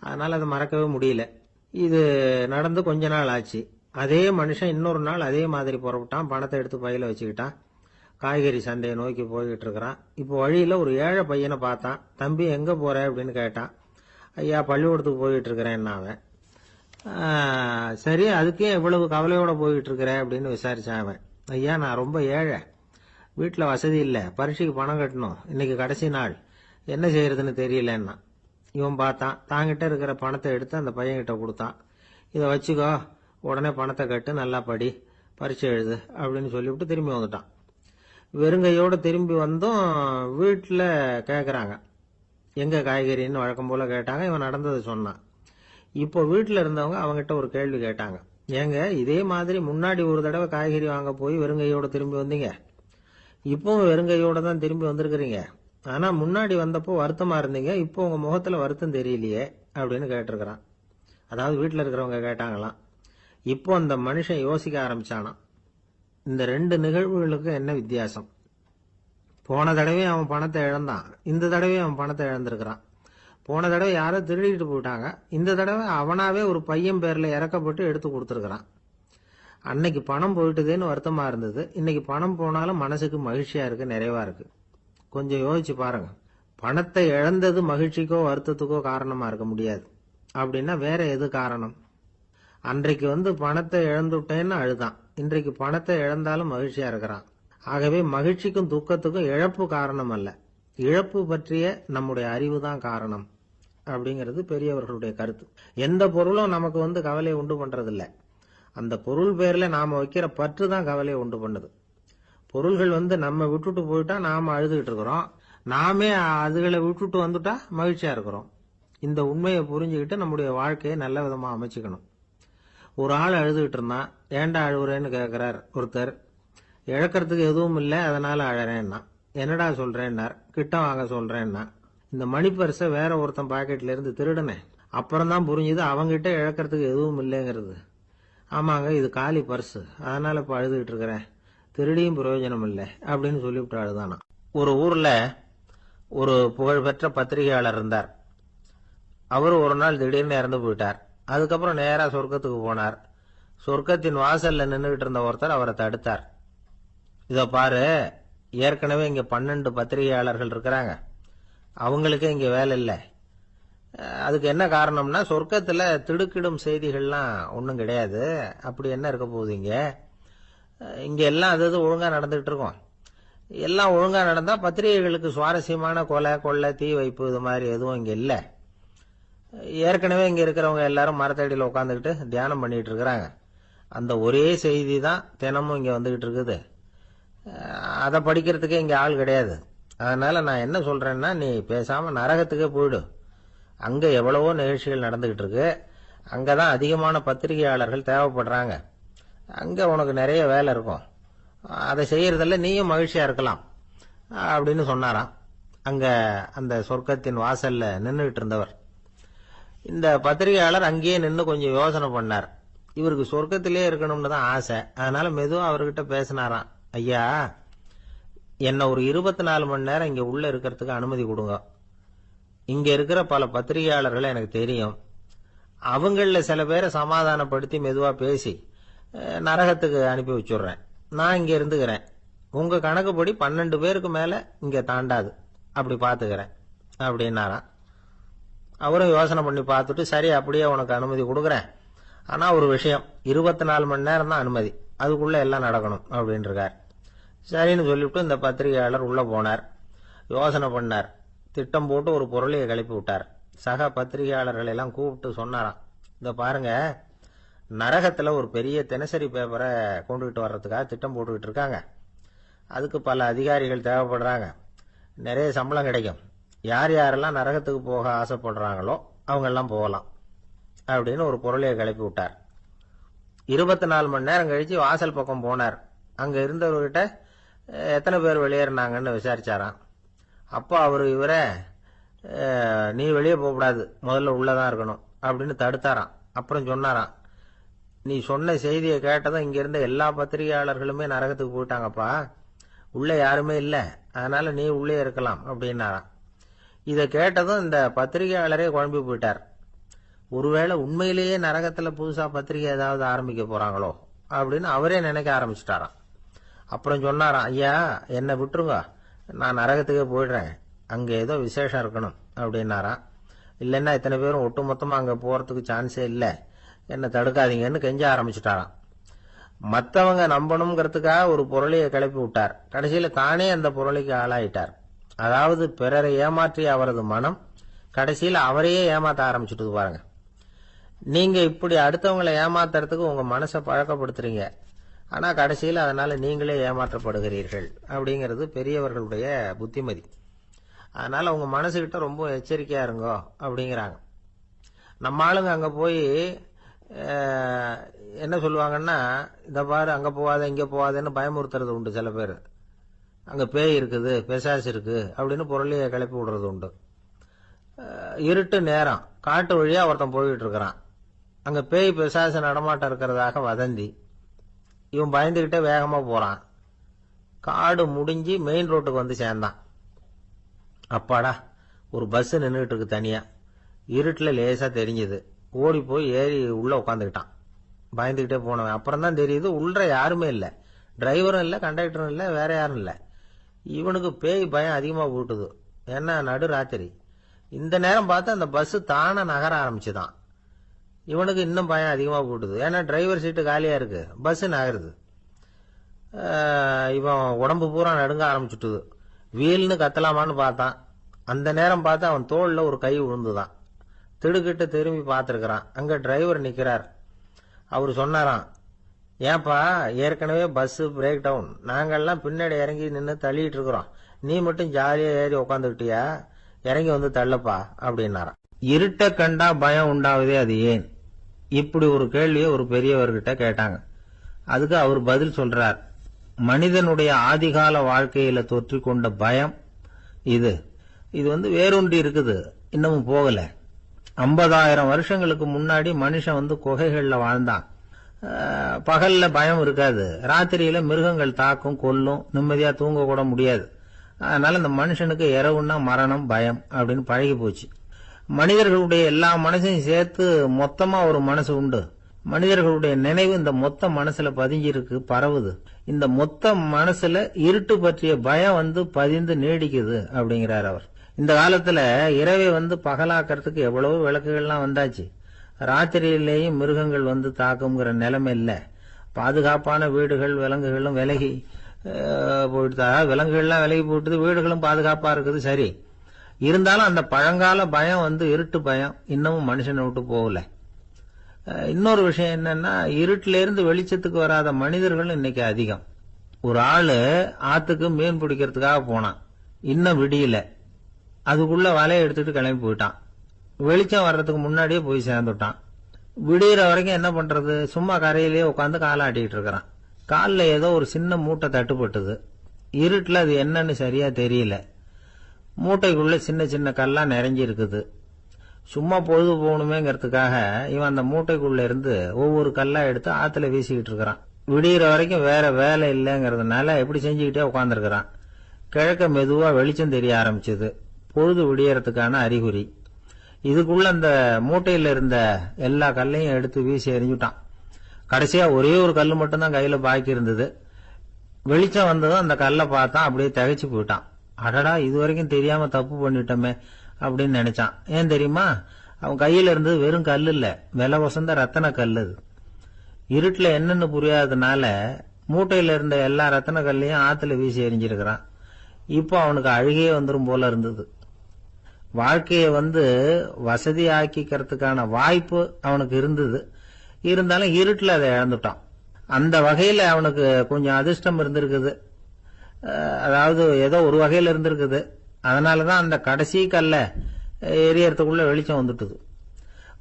அதனால அதை மறக்கவே முடியல. இது நடந்து கொஞ்ச நாள் ஆச்சு. அதே மனுஷன் இன்னொரு நாள் அதே மாதிரி புறப்பட்டான். பணத்தை எடுத்து பையில வச்சுக்கிட்டான். காய்கறி சந்தையை நோக்கி போய்கிட்டு இருக்கிறான். இப்போ வழியில ஒரு ஏழை பையனை பார்த்தான். தம்பி எங்க போற அப்படின்னு கேட்டான். ஐயா பள்ளிக்கூடத்துக்கு போயிட்டு இருக்கிறேன் அவன். சரி, அதுக்கே இவ்வளவு கவலையோட போயிட்டு இருக்கிற அப்படின்னு விசாரிச்சான் அவன். ஐயா நான் ரொம்ப ஏழை, வீட்டில் வசதி இல்லை, பரீட்சைக்கு பணம் கட்டணும், இன்னைக்கு கடைசி நாள், என்ன செய்யறதுன்னு தெரியலன்னா. இவன் பார்த்தான். தாங்கிட்ட இருக்கிற பணத்தை எடுத்து அந்த பையன்கிட்ட கொடுத்தான். இதை வச்சுக்கோ, உடனே பணத்தை கட்டு, நல்லா படி, பரீட்சை எழுது அப்படின்னு சொல்லிவிட்டு திரும்பி வந்துட்டான். வெறுங்கையோடு திரும்பி வந்தும் வீட்டில் கேட்குறாங்க, எங்க காய்கறின்னு வழக்கம் போல கேட்டாங்க. இவன் நடந்ததை சொன்னான். இப்போ வீட்டில் இருந்தவங்க அவங்ககிட்ட ஒரு கேள்வி கேட்டாங்க, ஏங்க இதே மாதிரி முன்னாடி ஒரு தடவை காய்கறி வாங்க போய் வெறுங்கையோடு திரும்பி வந்தீங்க, இப்பவும் வெறுங்கையோட தான் திரும்பி வந்திருக்கிறீங்க, ஆனா முன்னாடி வந்தப்போ வருத்தமா இருந்தீங்க, இப்போ உங்க முகத்துல வருத்தம் தெரியலையே அப்படின்னு கேட்டிருக்கிறான். அதாவது வீட்டில் இருக்கிறவங்க கேட்டாங்களாம். இப்போ அந்த மனுஷன் யோசிக்க ஆரம்பிச்சானாம், இந்த 2 நிகழ்வுகளுக்கு என்ன வித்தியாசம்? போன தடவை அவன் பணத்தை இழந்தான், இந்த தடவை அவன் பணத்தை இழந்திருக்கிறான். போன தடவை யாரோ திருடிட்டு போயிட்டாங்க, இந்த தடவை அவனாவே ஒரு பையன் பேர்ல இறக்கப்பட்டு எடுத்து கொடுத்துருக்கிறான். அன்னைக்கு பணம் போயிட்டுதேன்னு வருத்தமா இருந்தது, இன்னைக்கு பணம் போனாலும் மனசுக்கு மகிழ்ச்சியா இருக்கு, நிறைவா இருக்கு. கொஞ்சம் யோசிச்சு பாருங்க. பணத்தை இழந்தது மகிழ்ச்சிக்கோ வருத்தத்துக்கோ காரணமா இருக்க முடியாது. அப்படின்னா வேற எது காரணம்? அன்றைக்கு வந்து பணத்தை இழந்துட்டேன்னு அழுதான், இன்றைக்கு பணத்தை இழந்தாலும் மகிழ்ச்சியா இருக்கிறான். ஆகவே மகிழ்ச்சிக்கும் துக்கத்துக்கும் இழப்பு காரணம் அல்ல, இழப்பு பற்றிய நம்முடைய அறிவு தான் காரணம் அப்படிங்கிறது பெரியவர்களுடைய கருத்து. எந்த பொருளும் நமக்கு வந்து கவலையை உண்டு பண்றதில்லை, அந்த பொருள் பேர்ல நாம வைக்கிற பற்று தான் கவலையை உண்டு பண்ணுது. பொருள்கள் வந்து நம்ம விட்டுட்டு போயிட்டா நாம அழுதுகிட்டு இருக்கிறோம், நாமே அதுகளை விட்டுட்டு வந்துட்டா மகிழ்ச்சியா இருக்கிறோம். இந்த உண்மையை புரிஞ்சுக்கிட்டு நம்முடைய வாழ்க்கையை நல்ல விதமா அமைச்சுக்கணும். ஒரு ஆள் அழுதுகிட்டு இருந்தான். ஏண்டா அழுகுறேன்னு கேட்கிறார் ஒருத்தர். இழக்கிறதுக்கு எதுவும் இல்லை அதனால அழறேன்னா. என்னடா சொல்றேன்னார். கிட்ட வாங்க சொல்றேன்னா. இந்த மணி பர்ஸை வேற ஒருத்தன் பாக்கெட்ல இருந்து திருடுனேன், அப்புறம் தான் புரிஞ்சுது அவங்கிட்ட இழக்கிறதுக்கு எதுவும் இல்லைங்கிறது. ஆமாங்க இது காலி பர்ஸ், அதனால இப்ப அழுதுகிட்டு இருக்கிறேன், திருடியும் பிரயோஜனம் இல்லை அப்படின்னு சொல்லிவிட்டு அழுதானா. ஒரு ஊர்ல ஒரு புகழ்பெற்ற பத்திரிகையாளர் இருந்தார். அவரு ஒரு நாள் திடீர்னு இறந்து போயிட்டார். அதுக்கப்புறம் நேரா சொர்க்கத்துக்கு போனார். சொர்க்கத்தின் வாசல்ல நின்றுகிட்டு இருந்த ஒருத்தர் அவரை தடுத்தார். இத பாரு, ஏற்கனவே இங்க 12 பத்திரிகையாளர்கள் இருக்கிறாங்க, அவங்களுக்கு இங்க வேலை இல்லை. அதுக்கு என்ன காரணம்னா, சொர்க்கத்துல திடுக்கிடும் செய்திகள்லாம் ஒன்றும் கிடையாது, அப்படி என்ன இருக்க போகுது இங்க எல்லாம் அது ஒழுங்கா நடந்துகிட்டு இருக்கும். எல்லாம் ஒழுங்கா நடந்தா பத்திரிகைகளுக்கு சுவாரஸ்யமான கொலை கொள்ளை தீ வைப்பு இது மாதிரி எதுவும் இங்க இல்லை. ஏற்கனவே இங்க இருக்கிறவங்க எல்லாரும் மரத்தடியில் உட்காந்துக்கிட்டு தியானம் பண்ணிட்டு இருக்கிறாங்க. அந்த ஒரே செய்தி தான் தினமும் இங்க வந்துகிட்டு இருக்குது. அதை படிக்கிறதுக்கே இங்க ஆள் கிடையாது. அதனால நான் என்ன சொல்றேன்னா, நீ பேசாம நரகத்துக்கே போயிடு. அங்க எவ்வளவோ நிகழ்ச்சிகள் நடந்துகிட்டு இருக்கு, அங்கதான் அதிகமான பத்திரிகையாளர்கள் தேவைப்படுறாங்க, அங்க உனக்கு நிறைய வேலை இருக்கும், அதை செய்யறதில்ல, நீயும் மகிழ்ச்சியா இருக்கலாம் அப்படின்னு சொன்னாராம். அங்க அந்த சொர்க்கத்தின் வாசல்ல நின்றுகிட்டு இருந்தவர். இந்த பத்திரிகையாளர் அங்கேயே நின்று கொஞ்சம் யோசனை பண்ணார். இவருக்கு சொர்க்கத்திலே இருக்கணும்னு தான் ஆசை. அதனால மெதுவா அவர்கிட்ட பேசினாராம். ஐயா, என்ன ஒரு 24 மணி நேரம் இங்க உள்ள இருக்கிறதுக்கு அனுமதி கொடுங்க. இங்க இருக்கிற பல பத்திரிகையாளர்களை எனக்கு தெரியும். அவங்கள சில பேரை சமாதானப்படுத்தி மெதுவா பேசி நரகத்துக்கு அனுப்பி வச்சுடுறேன். நான் இங்க இருந்துக்கிறேன். உங்க கணக்குப்படி 12 பேருக்கு மேல இங்க தாண்டாது, அப்படி பாத்துக்கிறேன் அப்படின்னாராம். அவரும் யோசனை பண்ணி பார்த்துட்டு, சரி அப்படியே உனக்கு அனுமதி கொடுக்குறேன், ஆனா ஒரு விஷயம், 24 மணி நேரம் தான் அனுமதி, அதுக்குள்ள எல்லாம் நடக்கணும் அப்படின்னு இருக்கார். சரின்னு சொல்லிவிட்டு இந்த பத்திரிகையாளர் உள்ள போனார். யோசனை பண்ணார். திட்டம் போட்டு ஒரு பொருளையை கிளப்பி விட்டார். சக பத்திரிகையாளர்கள் எல்லாம் கூப்பிட்டு சொன்னாராம், இந்த பாருங்க, நரகத்துல ஒரு பெரிய தினசரி பேப்பரை கொண்டுகிட்டு வர்றதுக்காக திட்டம் போட்டுக்கிட்டு இருக்காங்க. அதுக்கு பல அதிகாரிகள் தேவைப்படுறாங்க. நிறைய சம்பளம் கிடைக்கும். யார் யாரெல்லாம் நரகத்துக்கு போக ஆசைப்படுறாங்களோ அவங்க எல்லாம் போகலாம் அப்படின்னு ஒரு பொருளையை கிளப்பி விட்டார். 24 மணி நேரம் கழிச்சு வாசல் பக்கம் போனார். அங்க இருந்தவர்கிட்ட எத்தனை பேர் வெளியேறினாங்கன்னு விசாரிச்சாராம். அப்போ அவரு இவரை, நீ வெளியே போகக்கூடாது, முதல்ல உள்ளதான் இருக்கணும் அப்படின்னு தடுத்தாராம். அப்புறம் சொன்னாராம், நீ சொன்ன செய்தியை கேட்டதும் இங்க இருந்த எல்லா பத்திரிகையாளர்களுமே நரகத்துக்கு போயிட்டாங்கப்பா, உள்ள யாருமே இல்ல, அதனால நீ உள்ளே இருக்கலாம் அப்படின்னாராம். இதை கேட்டதும் இந்த பத்திரிகையாளரே குழம்பி போயிட்டார். ஒருவேளை உண்மையிலேயே நரகத்துல புதுசா பத்திரிகை ஏதாவது ஆரம்பிக்க போறாங்களோ அப்படின்னு அவரே நினைக்க ஆரம்பிச்சுட்டாராம். அப்புறம் சொன்னாராம், ஐயா என்னை விட்டுருங்க, நான் நரகத்துக்கே போயிடுறேன், அங்க ஏதோ விசேஷம் இருக்கணும் அப்படின்னாராம். இல்லைன்னா இத்தனை பேரும் ஒட்டு மொத்தமா அங்க போறதுக்கு சான்ஸே இல்லை, என்னை தடுக்காதீங்கன்னு கெஞ்ச ஆரம்பிச்சுட்டாராம். மற்றவங்க நம்பணுங்கிறதுக்காக ஒரு பொருளையை கிளப்பி விட்டார். கடைசியில தானே அந்த பொருளைக்கு ஆளாயிட்டார். அதாவது பிறரை ஏமாற்றிய அவரது மனம் கடைசியில் அவரையே ஏமாத்த ஆரம்பிச்சுட்டு பாருங்க. நீங்க இப்படி அடுத்தவங்களை ஏமாத்துறதுக்கு உங்க மனசை பழக்கப்படுத்துறீங்க, ஆனா கடைசியில் அதனால நீங்களே ஏமாற்றப்படுகிறீர்கள் அப்படிங்கிறது பெரியவர்களுடைய புத்திமதி. அதனால உங்க மனசுகிட்ட ரொம்ப எச்சரிக்கையா இருங்கோ அப்படிங்கிறாங்க. நம்ம ஆளுங்க அங்க போய் என்ன சொல்லுவாங்கன்னா, இந்த பாரு அங்க போவாத இங்க போவாதன்னு பயமுறுத்துறது உண்டு. சில பேர் அங்க பேய் இருக்குது, பிசாசு இருக்கு அப்படின்னு பொருளையை கிளப்பி விடுறது உண்டு. இருட்டு நேரம், காட்டு வழியா ஒருத்தன் போயிட்டு இருக்கிறான். அங்க பேய் பிசாசு நடமாட்டம் இருக்கிறதாக வதந்தி. இவன் பயந்துகிட்டே வேகமா போறான். காடு முடிஞ்சு மெயின் ரோட்டுக்கு வந்து சேர்ந்தான். அப்பாடா, ஒரு பஸ் நின்றுட்டு இருக்கு தனியா, இருட்டுல லேசா தெரிஞ்சது. ஓடி போய் ஏறி உள்ள உட்காந்துக்கிட்டான். பயந்துகிட்டே போனவன் அப்புறம் தான் தெரியுது உள்ள யாருமே இல்ல, டிரைவரும் இல்ல, கண்டக்டரும் இல்ல, வேற யாரும் இல்ல. இவனுக்கு பேய் பயம் அதிகமா போட்டுது. ஏன்னா நடு ராத்திரி. இந்த நேரம் பார்த்து அந்த பஸ் தானே நகர ஆரம்பிச்சுதான். இவனுக்கு இன்னும் பயம் அதிகமா போட்டுது. ஏன்னா டிரைவர் சீட்டு காலியா இருக்கு, பஸ் நகருது. இவன் உடம்பு பூரா நடுங்க ஆரம்பிச்சுட்டுது. வீல்னு கத்தலாமான்னு பார்த்தான். அந்த நேரம் பார்த்து அவன் தோல்ல ஒரு கை விழுந்துதான். திடுக்கிட்டு திரும்பி பார்த்திருக்கிறான். அங்க டிரைவர் நிக்கிறார். அவரு சொன்னாராம், ஏன்பா ஏற்கனவே பஸ் பிரேக் டவுன், நாங்கெல்லாம் பின்னாடி இறங்கி நின்று தள்ளிட்டு இருக்கிறோம், நீ மட்டும் ஜாலியா ஏறி உக்காந்துக்கிட்டியா, இறங்கி வந்து தள்ளப்பா அப்படின்னாராம். இருட்ட கண்டா பயம் உண்டாவதே அது ஏன்? இப்படி ஒரு கேள்வியை ஒரு பெரியவர்கிட்ட கேட்டாங்க. அதுக்கு அவர் பதில் சொல்றார், மனிதனுடைய ஆதிகால வாழ்க்கையில தொற்றிக்கொண்ட பயம் இது வேரூன்றி இருக்குது, இன்னமும் போகல. 50,000 வருஷங்களுக்கு முன்னாடி மனுஷன் குகைகள்ல வாழ்ந்தான். பகல்ல பயம் இருக்காது, ராத்திரியில மிருகங்கள் தாக்கும், கொல்லும், நிம்மதியா தூங்க கூட முடியாது. அதனால இந்த மனுஷனுக்கு இரவுன்னா மரணம், பயம் அப்படின்னு பழகி போச்சு. மனிதர்களுடைய எல்லா மனசையும் சேர்த்து மொத்தமா ஒரு மனசு உண்டு. மனிதர்களுடைய நினைவு இந்த மொத்த மனசுல பதிஞ்சிருக்கு, பரவுது. இந்த மொத்த மனசுல இருட்டு பற்றிய பயம் பதிந்து நீடிக்குது அப்படிங்கிறார் அவர். இந்த காலத்துல இரவை பகலாக்கிறதுக்கு எவ்வளவு விளக்குகள்லாம் வந்தாச்சு. ராத்திரியிலேயும் மிருகங்கள் தாக்குங்கிற நிலைமை இல்ல. பாதுகாப்பான வீடுகள், விலங்குகளும் விலகி போயிட்டு, விலங்குகள்லாம் விலகி போயிட்டு, வீடுகளும் பாதுகாப்பா இருக்குது. சரி, இருந்தாலும் அந்த பழங்கால பயம் இருட்டு பயம் இன்னமும் மனுஷனை விட்டு போகல. இன்னொரு விஷயம் என்னன்னா, இருட்டுல இருந்து வெளிச்சத்துக்கு வராத மனிதர்கள் இன்னைக்கு அதிகம். ஒரு ஆளு ஆத்துக்கு மீன் பிடிக்கிறதுக்காக போனான், இன்னும் விடியல. அதுக்குள்ள வலையை எடுத்துட்டு கிளம்பி போயிட்டான். வெளிச்சம் வர்றதுக்கு முன்னாடியே போய் சேர்ந்துட்டான். விடிகிற வரைக்கும் என்ன பண்றது, சும்மா கரையிலேயே உட்காந்து காலாட்டிட்டு இருக்கிறான். காலில் ஏதோ ஒரு சின்ன மூட்டை தட்டுப்பட்டது. இருட்டுல அது என்னன்னு சரியா தெரியல. மூட்டைக்குள்ள சின்ன சின்ன கல்லா நிறைஞ்சி இருக்குது. சும்மா பொழுது போகணுமேங்கிறதுக்காக இவன் அந்த மூட்டைக்குள்ள இருந்து ஒவ்வொரு கல்லா எடுத்து ஆத்துல வீசிக்கிட்டு இருக்கிறான். விடிகிற வரைக்கும் வேற வேலை இல்லைங்கிறதுனால எப்படி செஞ்சுக்கிட்டே உட்காந்துருக்கிறான். கிழக்க மெதுவா வெளிச்சம் தெரிய ஆரம்பிச்சது. பொழுது விடியறதுக்கான அறிகுறி. இதுக்குள்ள அந்த மூட்டையில இருந்த எல்லா கல்லையும் எடுத்து வீசி எறிஞ்சுட்டான். கடைசியா ஒரே ஒரு கல்லு மட்டும்தான் கையில பாக்கி இருந்தது. வெளிச்சம் வந்ததும் அந்த கல்லை பார்த்தான். அப்படியே திகைச்சு போயிட்டான். அடடா, இது வரைக்கும் தெரியாம தப்பு பண்ணிட்டோமே அப்படின்னு நினைச்சான். ஏன் தெரியுமா? அவன் கையில இருந்தது வெறும் கல்லு இல்ல, விலை வசந்த ரத்தன கல்லு. அது இருட்டுல என்னன்னு புரியாததுனால மூட்டையில இருந்த எல்லா ரத்தன கல்லையும் ஆத்துல வீசி எறிஞ்சிருக்கிறான். இப்போ அவனுக்கு அழுகையே வந்துரும் போல இருந்தது. வாழ்க்கையை வசதி ஆக்கிக்கிறதுக்கான வாய்ப்பு அவனுக்கு இருந்தது. இருந்தாலும் இருட்டுல அதை இழந்துட்டான். அந்த வகையில அவனுக்கு கொஞ்சம் அதிர்ஷ்டம் இருந்திருக்குது. அதாவது ஏதோ ஒரு வகையில இருந்திருக்குது. அதனாலதான் அந்த கடைசி கல்ல எரியறதுக்குள்ள வெளிச்சம் வந்துட்டுது.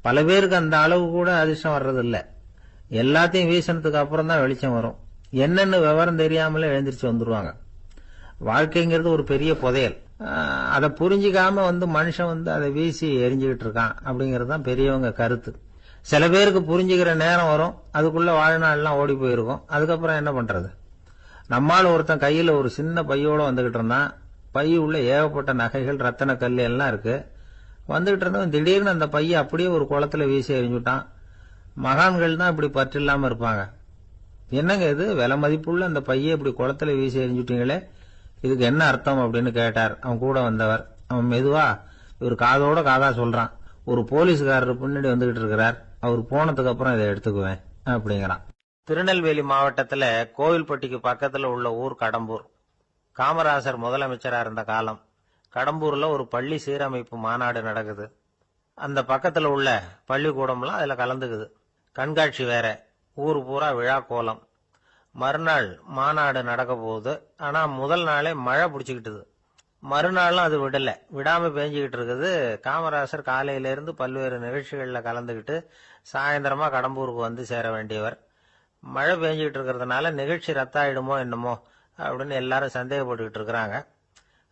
பல பேருக்கு அந்த அளவு கூட அதிர்ஷ்டம் வர்றதில்ல. எல்லாத்தையும் வீசினதுக்கு அப்புறம் தான் வெளிச்சம் வரும். என்னன்னு விவரம் தெரியாமலே எழுந்திரிச்சு வந்துருவாங்க. வாழ்க்கைங்கிறது ஒரு பெரிய புதையல். அதை புரிஞ்சிக்காம மனுஷன் அதை வீசி எரிஞ்சுக்கிட்டு இருக்கான் அப்படிங்கிறது தான் பெரியவங்க கருத்து. சில பேருக்கு புரிஞ்சுக்கிற நேரம் வரும், அதுக்குள்ள வாழ்நாள்லாம் ஓடி போயிருக்கும். அதுக்கப்புறம் என்ன பண்றது? நம்மால் ஒருத்தன் கையில ஒரு சின்ன பையோட வந்துகிட்டு இருந்தான். பை உள்ள ஏகப்பட்ட நகைகள், ரத்தன கல் எல்லாம் இருக்கு. வந்துகிட்டு இருந்தவன் திடீர்னு அந்த பைய அப்படியே ஒரு குளத்துல வீசி எறிஞ்சுட்டான். மகான்கள் தான் இப்படி பற்று இல்லாம இருப்பாங்க. என்னங்க இது, விலை மதிப்புள்ள அந்த பைய இப்படி குளத்துல வீசி எறிஞ்சுட்டீங்களே, இதுக்கு என்ன அர்த்தம் அப்படின்னு கேட்டார் அவன் கூட வந்தவர். அவன் மெதுவா இவர் காதோட காதா சொல்றான். ஒரு போலீஸ்காரர் பின்னாடி வந்துகிட்டு இருக்கிறார், அவர் போனதுக்கு அப்புறம் இதை எடுத்துக்குவேன் அப்படிங்கிறான். திருநெல்வேலி மாவட்டத்துல கோவில்பட்டிக்கு பக்கத்துல உள்ள ஊர் கடம்பூர். காமராசர் முதலமைச்சரா இருந்த காலம். கடம்பூர்ல ஒரு பள்ளி சீரமைப்பு மாநாடு நடக்குது. அந்த பக்கத்துல உள்ள பள்ளிக்கூடம்லாம் அதுல கலந்துக்குது. கண்காட்சி வேற. ஊர் பூரா விழா கோலம். மறுநாள் மாநாடு நடக்க போகுது. ஆனா முதல் நாளே மழை பிடிச்சுக்கிட்டுது. மறுநாளும் அது விடாம பேஞ்சுக்கிட்டு இருக்குது. காமராசர் காலையில இருந்து பல்வேறு நிகழ்ச்சிகள்ல கலந்துகிட்டு சாயந்தரமா கடம்பூருக்கு வந்து சேர வேண்டியவர். மழை பெஞ்சுக்கிட்டு இருக்கிறதுனால நிகழ்ச்சி ரத்தாயிடுமோ என்னமோ அப்படின்னு எல்லாரும் சந்தேகப்பட்டுக்கிட்டு இருக்கிறாங்க.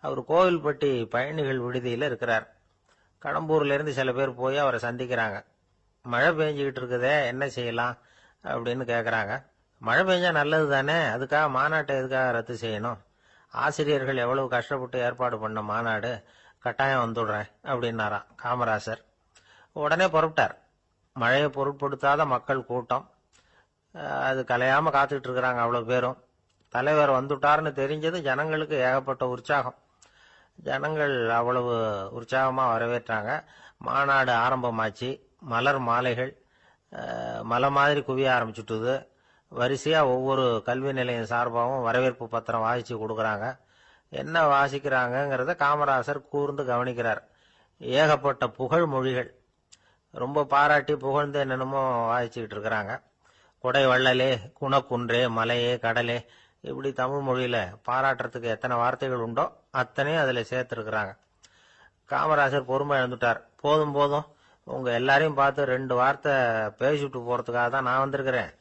அவர் கோவில்பட்டி பயணிகள் விடுதியில இருக்கிறார். கடம்பூர்ல இருந்து சில பேர் போய் அவரை சந்திக்கிறாங்க. மழை பெஞ்சுக்கிட்டு இருக்குதே, என்ன செய்யலாம் அப்படின்னு கேக்குறாங்க. மழை பெஞ்சா நல்லது தானே, அதுக்காக மாநாட்டை எதுக்காக ரத்து செய்யணும்? ஆசிரியர்கள் எவ்வளவு கஷ்டப்பட்டு ஏற்பாடு பண்ண மாநாடு, கட்டாயம் வந்துடுறேன் அப்படின்னாராம் காமராசர். உடனே புறப்பட்டார். மழையை பொருட்படுத்தாத மக்கள் கூட்டம். அது கலையாம காத்துக்கிட்டு இருக்கிறாங்க அவ்வளவு பேரும். தலைவர் வந்துட்டார்னு தெரிஞ்சது ஜனங்களுக்கு ஏகப்பட்ட உற்சாகம். ஜனங்கள் அவ்வளவு உற்சாகமா வரவேற்றாங்க. மாநாடு ஆரம்பமாச்சு. மலர் மாலைகள் மலை மாதிரி குவிய ஆரம்பிச்சுட்டுது. வரிசையா ஒவ்வொரு கல்வி நிலையம் சார்பாகவும் வரவேற்பு பத்திரம் வாசிச்சு கொடுக்கறாங்க. என்ன வாசிக்கிறாங்கிறத காமராசர் கூர்ந்து கவனிக்கிறார். ஏகப்பட்ட புகழ் மொழிகள். ரொம்ப பாராட்டி புகழ்ந்து என்னென்னமோ வாசிச்சுக்கிட்டு இருக்கிறாங்க. கொடை வள்ளலே, குணக்குன்றே, மலையே, கடலே, இப்படி தமிழ் மொழியில பாராட்டுறதுக்கு எத்தனை வார்த்தைகள் உண்டோ அத்தனையும் அதுல சேர்த்திருக்கிறாங்க. காமராசர் பொறுமை இழந்துட்டார். போதும் போதும், உங்க எல்லாரையும் பார்த்து 2 வார்த்தை பேசிட்டு போறதுக்காக தான் நான் வந்திருக்கிறேன்.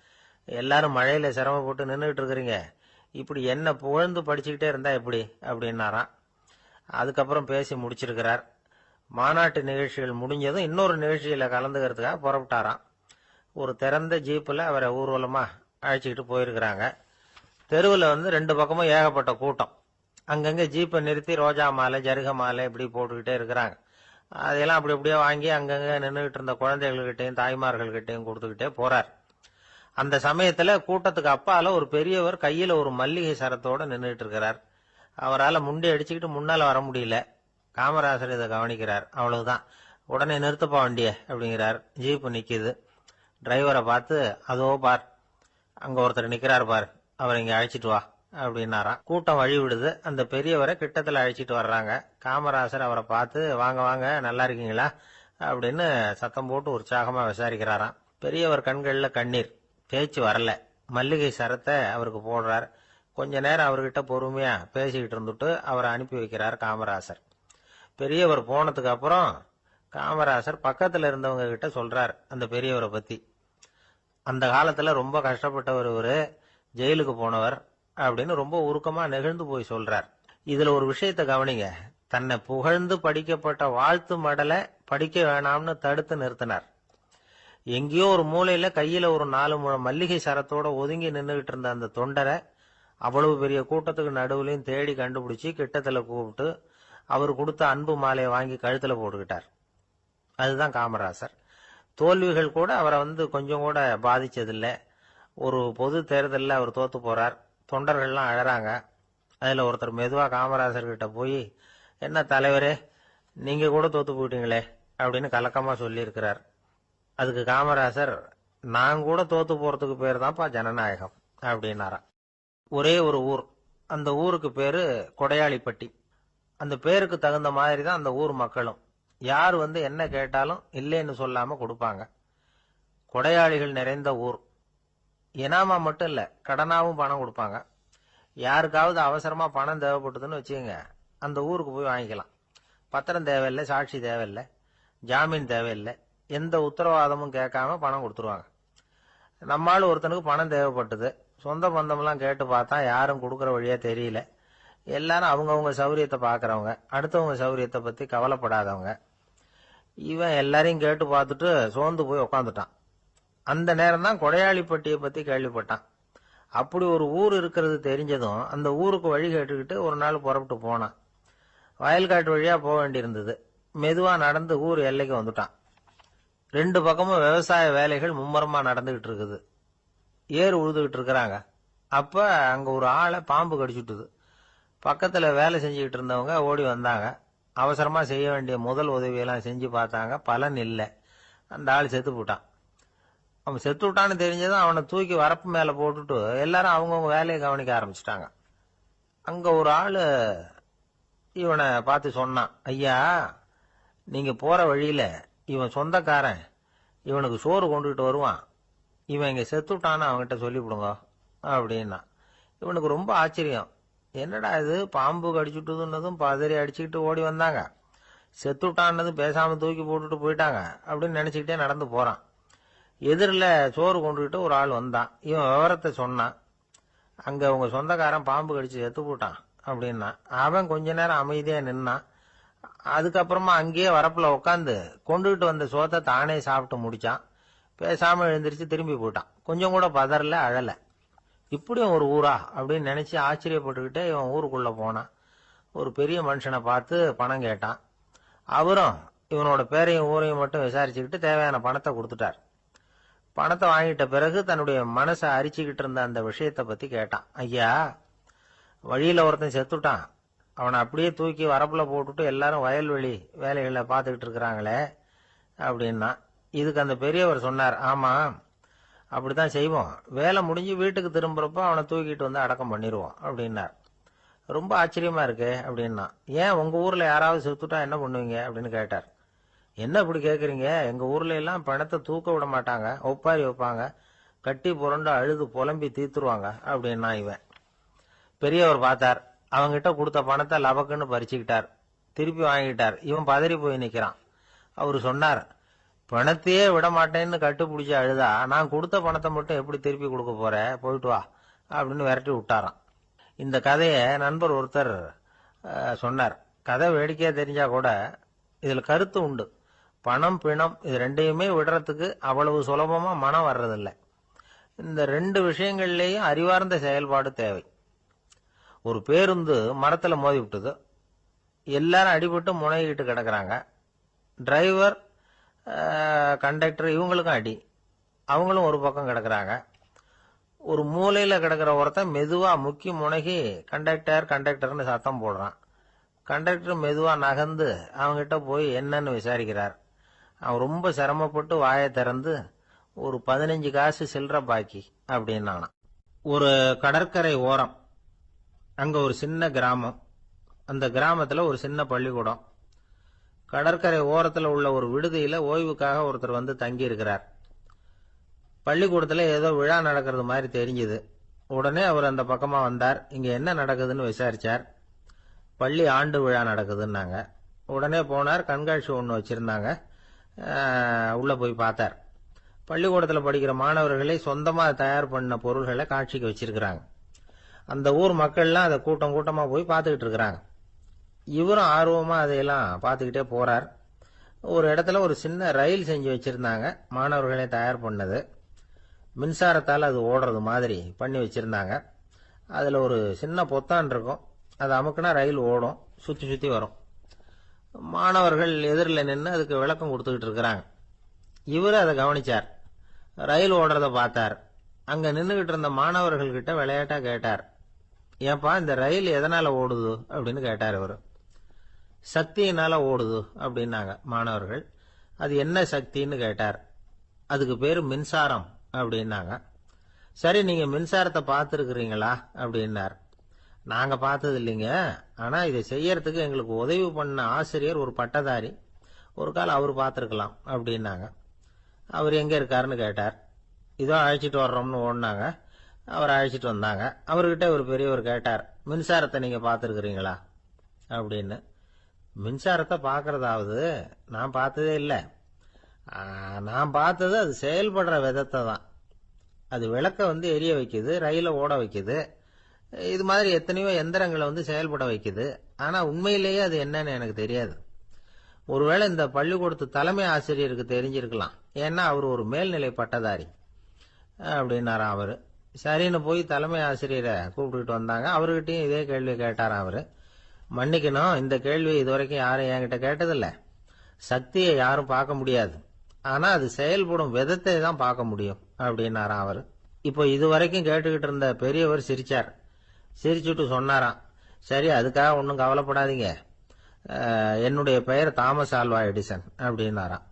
எல்லாரும் மழையில சிரமப்பட்டு நின்றுகிட்டு இருக்கிறீங்க. இப்படி என்ன புகழ்ந்து படிச்சுக்கிட்டே இருந்தா எப்படி அப்படின்னாராம். அதுக்கப்புறம் பேசி முடிச்சிருக்கிறார். மாநாட்டு நிகழ்ச்சிகள் முடிஞ்சதும் இன்னொரு நிகழ்ச்சியில கலந்துக்கிறதுக்காக புறப்பட்டாராம். ஒரு திறந்த ஜீப்ல அவரை ஊர்வலமா அழைச்சிக்கிட்டு போயிருக்கிறாங்க. தெருவில் 2 பக்கமும் ஏகப்பட்ட கூட்டம். அங்கங்க ஜீப்பை நிறுத்தி ரோஜா மாலை, ஜருக மாலை இப்படி போட்டுக்கிட்டே இருக்கிறாங்க. அதையெல்லாம் அப்படி அப்படியே வாங்கி அங்கங்க நின்றுகிட்டு இருந்த குழந்தைகள்கிட்டையும் தாய்மார்கள்கிட்டையும் கொடுத்துக்கிட்டே போறார். அந்த சமயத்துல கூட்டத்துக்கு அப்பால ஒரு பெரியவர் கையில ஒரு மல்லிகை சரத்தோட நின்றுட்டு இருக்கிறார். அவரால் முண்டி அடிச்சுக்கிட்டு முன்னால வர முடியல. காமராசர் இதை கவனிக்கிறார். அவ்வளவுதான், உடனே நிறுத்தப்பா வண்டிய அப்படிங்கிறார். ஜீப்பு நிக்குது. டிரைவரை பார்த்து, அதோ பார், அங்க ஒருத்தர் நிக்கிறார் பார், அவரை இங்க அழைச்சிட்டு வா அப்படின்னாராம். கூட்டம் வழி விடுது. அந்த பெரியவரை கிட்டத்துல அழைச்சிட்டு வர்றாங்க. காமராசர் அவரை பார்த்து, வாங்க வாங்க, நல்லா இருக்கீங்களா அப்படின்னு சத்தம் போட்டு உற்சாகமா விசாரிக்கிறாராம். பெரியவர் கண்கள்ல கண்ணீர். பேச்சு வரல. மல்லிகை சரத்தை அவருக்கு போடுறார். கொஞ்ச நேரம் அவர்கிட்ட பொறுமையா பேசிக்கிட்டு இருந்துட்டு அவரை அனுப்பி வைக்கிறார் காமராசர். பெரியவர் போனதுக்கு அப்புறம் காமராசர் பக்கத்துல இருந்தவங்க கிட்ட சொல்றார் அந்த பெரியவரை பத்தி. அந்த காலத்துல ரொம்ப கஷ்டப்பட்டவர் இவரு, ஜெயிலுக்கு போனவர் அப்படின்னு ரொம்ப உருக்கமா நெகிழ்ந்து போய் சொல்றார். இதுல ஒரு விஷயத்த கவனிங்க. தன்னை புகழ்ந்து படிக்கப்பட்ட வாழ்த்து மடலை படிக்க வேணாம்னு தடுத்து நிறுத்தினார். எங்கேயோ ஒரு மூலையில கையில ஒரு 4 முழம் மல்லிகை சரத்தோட ஒதுங்கி நின்றுகிட்டு இருந்த அந்த தொண்டரை அவ்வளவு பெரிய கூட்டத்துக்கு நடுவுலையும் தேடி கண்டுபிடிச்சு கிட்டத்துல கூப்பிட்டு அவர் கொடுத்த அன்பு மாலையை வாங்கி கழுத்துல போட்டுக்கிட்டார். அதுதான் காமராசர். தோல்விகள் கூட அவரை கொஞ்சம் கூட பாதிச்சதில்லை. ஒரு பொது தேர்தலில் அவர் தோத்து போறார். தொண்டர்கள்லாம் அழறாங்க. அதுல ஒருத்தர் மெதுவா காமராசர் கிட்ட போய், என்ன தலைவரே, நீங்க கூட தோத்து போயிட்டீங்களே அப்படின்னு கலக்கமா சொல்லி இருக்கிறார். அதுக்கு காமராசர், நான் கூட தோத்து போறதுக்கு பேர் தான்ப்பா ஜனநாயகம் அப்படின்னாராம். ஒரே ஒரு ஊர், அந்த ஊருக்கு பேரு கொடையாளிப்பட்டி. அந்த பேருக்கு தகுந்த மாதிரி தான் அந்த ஊர் மக்களும். யார் என்ன கேட்டாலும் இல்லைன்னு சொல்லாம கொடுப்பாங்க. கொடையாளிகள் நிறைந்த ஊர். இனாமா மட்டும் இல்ல, கடனாவும் பணம் கொடுப்பாங்க. யாருக்காவது அவசரமா பணம் தேவைப்பட்டதுன்னு வச்சுக்கோங்க, அந்த ஊருக்கு போய் வாங்கிக்கலாம். பத்திரம் தேவையில்லை, சாட்சி தேவையில்லை, ஜாமீன் தேவையில்லை, எந்த உத்தரவாதமும் கேட்காம பணம் கொடுத்துருவாங்க. நம்மால் ஒருத்தனுக்கு பணம் தேவைப்பட்டது. சொந்த பந்தம்லாம் கேட்டு பார்த்தா யாரும் கொடுக்கற வழியா தெரியல. எல்லாரும் அவங்கவுங்க சௌரியத்தை பாக்குறவங்க, அடுத்தவங்க சௌரியத்தை பத்தி கவலைப்படாதவங்க. இவன் எல்லாரையும் கேட்டு பார்த்துட்டு சோர்ந்து போய் உக்காந்துட்டான். அந்த நேரம் தான் கொடையாளிப்பட்டியை பத்தி கேள்விப்பட்டான். அப்படி ஒரு ஊர் இருக்கிறது தெரிஞ்சதும் அந்த ஊருக்கு வழி கேட்டுக்கிட்டு ஒரு நாள் புறப்பட்டு போனான். வயல்காட்டு வழியா போக வேண்டியிருந்தது. மெதுவா நடந்து ஊர் எல்லைக்கு வந்துட்டான். 2 பக்கமும் விவசாய வேலைகள் மும்முரமா நடந்துகிட்டு இருக்குது. ஏர் உழுதுகிட்டு இருக்கிறாங்க. அப்ப அங்க ஒரு ஆளை பாம்பு கடிச்சுட்டுது. பக்கத்துல வேலை செஞ்சுக்கிட்டு இருந்தவங்க ஓடி வந்தாங்க. அவசரமா செய்ய வேண்டிய முதல் உதவியெல்லாம் செஞ்சு பார்த்தாங்க. பலன் இல்லை. அந்த ஆள் செத்து போட்டான். அவன் செத்து விட்டான்னு தெரிஞ்சதும் அவனை தூக்கி வரப்பு மேல போட்டுட்டு எல்லாரும் அவங்கவுங்க வேலையை கவனிக்க ஆரம்பிச்சிட்டாங்க. அங்க ஒரு ஆளு இவனை பார்த்து சொன்னான், ஐயா, நீங்க போற வழியில இவன் சொந்தக்காரன், இவனுக்கு சோறு கொண்டுகிட்டு வருவான், இவன் இங்க செத்துட்டான்னு அவன்கிட்ட சொல்லிவிடுங்க அப்படின்னா. இவனுக்கு ரொம்ப ஆச்சரியம். என்னடா இது, பாம்பு கடிச்சுட்டுதுன்னதும் பதறி அடிச்சுக்கிட்டு ஓடி வந்தாங்க, செத்துட்டான்னதும் பேசாம தூக்கி போட்டுட்டு போயிட்டாங்க அப்படின்னு நினைச்சுக்கிட்டே நடந்து போறான். எதிரில் சோறு கொண்டுகிட்டு ஒரு ஆள் வந்தான். இவன் விவரத்தை சொன்னான். அங்க உங்க சொந்தக்காரன் பாம்பு கடிச்சு செத்து போட்டான் அப்படின்னா. அவன் கொஞ்ச நேரம் அமைதியா நின்னான். அதுக்கப்புறமா அங்கேயே வரப்புல உட்காந்து கொண்டுகிட்டு வந்த சோத்தை தானே சாப்பிட்டு முடிச்சான். பேசாம எழுந்திரிச்சு திரும்பி போயிட்டான். கொஞ்சம் கூட பதறல, அழல. இப்படியும் ஒரு ஊரா அப்படின்னு நினைச்சு ஆச்சரியப்பட்டுக்கிட்டே இவன் ஊருக்குள்ள போனான். ஒரு பெரிய மனுஷனை பார்த்து பணம் கேட்டான். அவரும் இவனோட பேரையும் ஊரையும் மட்டும் விசாரிச்சுக்கிட்டு தேவையான பணத்தை கொடுத்துட்டார். பணத்தை வாங்கிட்ட பிறகு தன்னுடைய மனசை அரிச்சுக்கிட்டு இருந்த அந்த விஷயத்தை பத்தி கேட்டான். ஐயா, வழியில ஒருத்தன் செத்துட்டான், அவனை அப்படியே தூக்கி வரப்புல போட்டுட்டு எல்லாரும் வயல்வெளி வேலைகளை பார்த்துக்கிட்டு இருக்கிறாங்களே அப்படின்னா. இதுக்கு அந்த பெரியவர் சொன்னார், ஆமா, அப்படித்தான் செய்வோம். வேலை முடிஞ்சு வீட்டுக்கு திரும்புறப்போ அவனை தூக்கிட்டு வந்து அடக்கம் பண்ணிடுவோம் அப்படின்னார். ரொம்ப ஆச்சரியமா இருக்கு அப்படின்னா. ஏன் உங்க ஊர்ல யாராவது செத்துட்டா என்ன பண்ணுவீங்க அப்படின்னு கேட்டார். என்ன இப்படி கேக்குறீங்க, எங்க ஊர்ல எல்லாம் பணத்தை தூக்க விட மாட்டாங்க, ஒப்பாரி வைப்பாங்க, கட்டி புரண்டு அழுது புலம்பி தீத்துருவாங்க அப்படின்னா. இவன் பெரியவர் பார்த்தார். அவங்கிட்ட கொடுத்த பணத்தை லபக்குன்னு பறிச்சுக்கிட்டார். திருப்பி வாங்கிட்டார். இவன் பதறி போய் நிக்கிறான். அவரு சொன்னார், பணத்தையே விட மாட்டேன்னு கட்டுப்பிடிச்சு அழுதா நான் கொடுத்த பணத்தை மட்டும் எப்படி திருப்பி கொடுக்க போற, போயிட்டு வா அப்படின்னு விரட்டி விட்டாராம். இந்த கதையை நண்பர் ஒருத்தர் சொன்னார். கதை வேடிக்கையா தெரிஞ்சா கூட இதுல கருத்து உண்டு. பணம் பிணம் இது ரெண்டையுமே விடுறதுக்கு அவ்வளவு சுலபமா மனம் வர்றதில்லை. இந்த 2 விஷயங்கள்லயும் அறிவார்ந்த செயல்பாடு தேவை. ஒரு பேருந்து மரத்துல மோதி விட்டது. எல்லாரும் அடிபட்டு முனைகிட்டு கிடக்குறாங்க. டிரைவர், கண்டக்டர் இவங்களுக்கும் அடி. அவங்களும் ஒரு பக்கம் கிடக்குறாங்க. ஒரு மூலையில கிடக்குற ஒருத்தன் மெதுவா முக்கி முனகி கண்டக்டர் கண்டக்டர்னு சத்தம் போடுறான். கண்டக்டர் மெதுவா நகர்ந்து அவங்கிட்ட போய் என்னன்னு விசாரிக்கிறார். அவன் ரொம்ப சிரமப்பட்டு வாயை திறந்து ஒரு 15 காசு சில்லற பாக்கி அப்படின்னானா. ஒரு கடற்கரை ஓரம், அங்க ஒரு சின்ன கிராமம். அந்த கிராமத்துல ஒரு சின்ன பள்ளிக்கூடம். கடற்கரை ஓரத்துல உள்ள ஒரு விடுதியில ஓய்வுக்காக ஒருத்தர் வந்து தங்கி இருக்கிறார். பள்ளிக்கூடத்துல ஏதோ விழா நடக்கிறது மாதிரி தெரிஞ்சுது. உடனே அவர் அந்த பக்கமா வந்தார். இங்க என்ன நடக்குதுன்னு விசாரிச்சார். பள்ளி ஆண்டு விழா நடக்குதுன்னாங்க. உடனே போனார். கண்காட்சி ஒன்று வச்சிருந்தாங்க. உள்ள போய் பார்த்தார். பள்ளிக்கூடத்துல படிக்கிற மாணவர்களை சொந்தமா தயார் பண்ண பொருள்களை காட்சிக்கு வச்சிருக்கிறாங்க. அந்த ஊர் மக்கள்லாம் அதை கூட்டம் கூட்டமா போய் பார்த்துக்கிட்டு இருக்கிறாங்க. இவரும் ஆர்வமா அதையெல்லாம் பார்த்துக்கிட்டே போறார். ஒரு இடத்துல ஒரு சின்ன ரயில் செஞ்சு வச்சிருந்தாங்க, மாணவர்களே தயார் பண்ணது. மின்சாரத்தால் அது ஓடுறது மாதிரி பண்ணி வச்சிருந்தாங்க. அதில் ஒரு சின்ன பொத்தான் இருக்கும், அதை அமுக்குனா ரயில் ஓடும், சுற்றி சுற்றி வரும். மாணவர்கள் எதிரில் நின்று அதுக்கு விளக்கம் கொடுத்துக்கிட்டு இருக்கிறாங்க. இவர் அதை கவனிச்சார், ரயில் ஓடுறத பார்த்தார். அங்கே நின்றுகிட்டு இருந்த மாணவர்கள்கிட்ட விளையாட்டா கேட்டார், ஏன்பா இந்த ரயில் எதனால ஓடுது அப்படின்னு கேட்டார் இவர். சக்தியினால ஓடுது அப்படின்னாங்க மாணவர்கள். அது என்ன சக்தின்னு கேட்டார். அதுக்கு பேரு மின்சாரம் அப்படின்னாங்க. சரி, நீங்க மின்சாரத்தை பார்த்துருக்கிறீங்களா அப்படின்னார். நாங்க பார்த்தது இல்லைங்க, ஆனா இதை செய்யறதுக்கு எங்களுக்கு உதவி பண்ண ஆசிரியர் ஒரு பட்டதாரி, ஒரு காலம் அவர் பார்த்துருக்கலாம் அப்படின்னாங்க. அவர் எங்க இருக்காருன்னு கேட்டார். இதோ அழைச்சிட்டு வர்றோம்னு ஓடினாங்க. அவர் அழைச்சிட்டு வந்தாங்க. அவர்கிட்ட ஒரு பெரியவர் கேட்டார், மின்சாரத்தை நீங்க பார்த்துருக்கிறீங்களா அப்படின்னு. மின்சாரத்தை பார்க்கறதாவது நான் பார்த்ததே இல்லை. நான் பார்த்தது அது செயல்படுற விதத்தை தான். அது விளக்க எரிய வைக்குது, ரயில ஓட வைக்குது, இது மாதிரி எத்தனையோ எந்திரங்களை செயல்பட வைக்குது. ஆனா உண்மையிலேயே அது என்னன்னு எனக்கு தெரியாது. ஒருவேளை இந்த பள்ளிக்கூடத்து தலைமை ஆசிரியருக்கு தெரிஞ்சிருக்கலாம், ஏன்னா அவர் ஒரு மேல்நிலை பட்டதாரி அப்படின்னாராம் அவரு. சரின்னு போய் தலைமை ஆசிரியரை கூப்பிட்டுக்கிட்டு வந்தாங்க. அவர்கிட்டயும் இதே கேள்வி கேட்டாராம் அவரு. மன்னிக்கணும், இந்த கேள்வி இதுவரைக்கும் யாரும் என்கிட்ட கேட்டதில்லை. சக்தியை யாரும் பார்க்க முடியாது, ஆனா அது செயல்படும் விதத்தை தான் பார்க்க முடியும் அப்படின்னாராம் அவரு. இப்போ இதுவரைக்கும் கேட்டுக்கிட்டு இருந்த பெரியவர் சிரிச்சார். சிரிச்சுட்டு சொன்னாராம், சரி அதுக்காக ஒன்றும் கவலைப்படாதீங்க, என்னுடைய பெயர் தாமஸ் ஆல்வா எடிசன் அப்படின்னாராம்.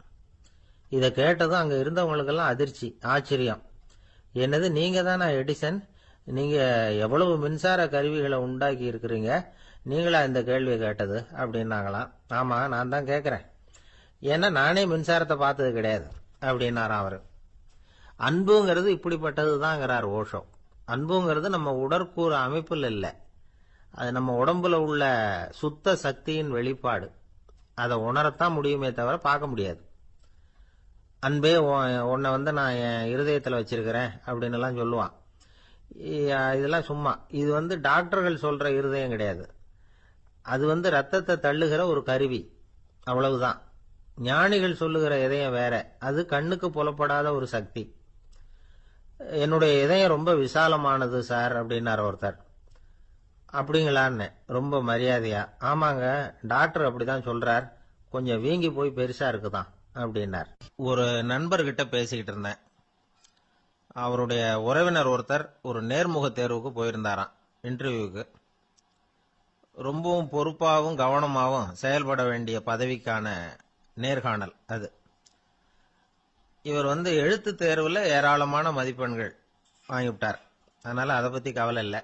இதை கேட்டதும் அங்க இருந்தவங்களுக்கெல்லாம் அதிர்ச்சி, ஆச்சரியம். என்னது, நீங்க தானா எடிசன்? நீங்க எவ்வளவு மின்சார கருவிகளை உண்டாக்கி இருக்கிறீங்க, நீங்களா இந்த கேள்வியை கேட்டது அப்படின்னாங்களாம். ஆமா, நான் தான் கேட்கிறேன், ஏன்னா நானே மின்சாரத்தை பார்த்தது கிடையாது அப்படின்னாராம் அவரு. அன்புங்கிறது இப்படிப்பட்டது தாங்கிறார் ஓஷோ. அன்புங்கிறது நம்ம உடற்கூறு அமைப்பில் இல்லை, அது நம்ம உடம்புல உள்ள சுத்த சக்தியின் வெளிப்பாடு. அதை உணரத்தான் முடியுமே தவிர பார்க்க முடியாது. அன்பே உன்னை நான் என் இருதயத்தில் வச்சிருக்கிறேன் அப்படின்னு எல்லாம் சொல்லுவான். இதெல்லாம் சும்மா. இது டாக்டர்கள் சொல்ற இருதயம் கிடையாது. அது ரத்தத்தை தள்ளுகிற ஒரு கருவி, அவ்வளவுதான். ஞானிகள் சொல்லுகிற இதயம் வேற, அது கண்ணுக்கு புலப்படாத ஒரு சக்தி. என்னுடைய இதயம் ரொம்ப விசாலமானது சார் அப்படின்னார் ஒருத்தர். அப்படிங்களான்னு ரொம்ப மரியாதையா, ஆமாங்க டாக்டர் அப்படிதான் சொல்றார், கொஞ்சம் வீங்கி போய் பெருசா இருக்குதான் அப்படின்னார். ஒரு நண்பர்கிட்ட பேசிக்கிட்டு இருந்தேன். அவருடைய உறவினர் ஒருத்தர் ஒரு நேர்முக தேர்வுக்கு போயிருந்தாராம், இன்டர்வியூக்கு. ரொம்பவும் பொறுப்பாகவும் கவனமாகவும் செயல்பட வேண்டிய பதவிக்கான நேர்காணல் அது. இவர் எழுத்து தேர்வுல ஏராளமான மதிப்பெண்கள் வாங்கிவிட்டார், அதனால அதை பத்தி கவலை இல்லை.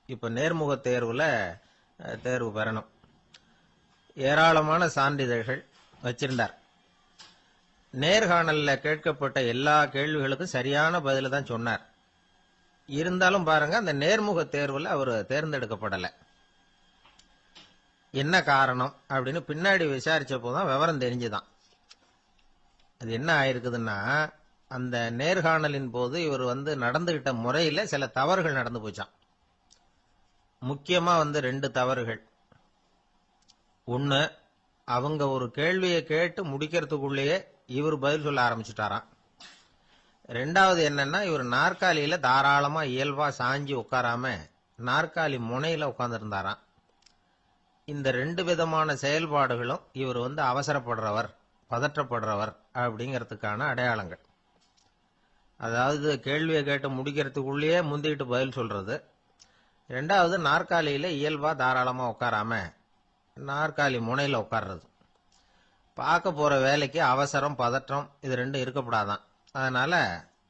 இப்ப நேர்முக தேர்வுல தேர்வு பெறணும். ஏராளமான சான்றிதழ்கள் வச்சிருந்தார். நேர்காணல்ல கேட்கப்பட்ட எல்லா கேள்விகளுக்கும் சரியான பதில தான் சொன்னார். இருந்தாலும் பாருங்க, அந்த நேர்முக தேர்வுல அவர் தேர்ந்தெடுக்கப்படலை. என்ன காரணம் அப்படின்னு பின்னாடி விசாரிச்ச போதுதான் விவரம் தெரிஞ்சுதான். அது என்ன ஆயிருக்குதுன்னா, அந்த நேர்காணலின் போது இவர் நடந்துகிட்ட முறையில சில தவறுகள் நடந்து போச்சான். முக்கியமா 2 தவறுகள். ஒன்னு, அவங்க ஒரு கேள்வியை கேட்டு முடிக்கிறதுக்குள்ளேயே இவர் பதில் சொல்ல ஆரம்பிச்சுட்டாராம். ரெண்டாவது என்னன்னா, இவர் நாற்காலியில தாராளமா இயல்பா சாஞ்சி உட்காராம நாற்காலி முனையில உட்கார்ந்து இருந்தாராம். இந்த 2 விதமான செயல்பாடுகளும் இவர் அவசரப்படுறவர், பதற்றப்படுறவர் அப்படிங்கிறதுக்கான அடையாளங்கள். அதாவது கேள்வியை கேட்டு முடிக்கிறதுக்குள்ளேயே முந்திக்கிட்டு பதில் சொல்றது. ரெண்டாவது, நாற்காலியில இயல்பா தாராளமா உட்காராம நாற்காலி முனையில உட்கார்றது. பார்க்க போற வேலைக்கு அவசரம், பதற்றம் இது 2 இருக்கப்படாதான். அதனால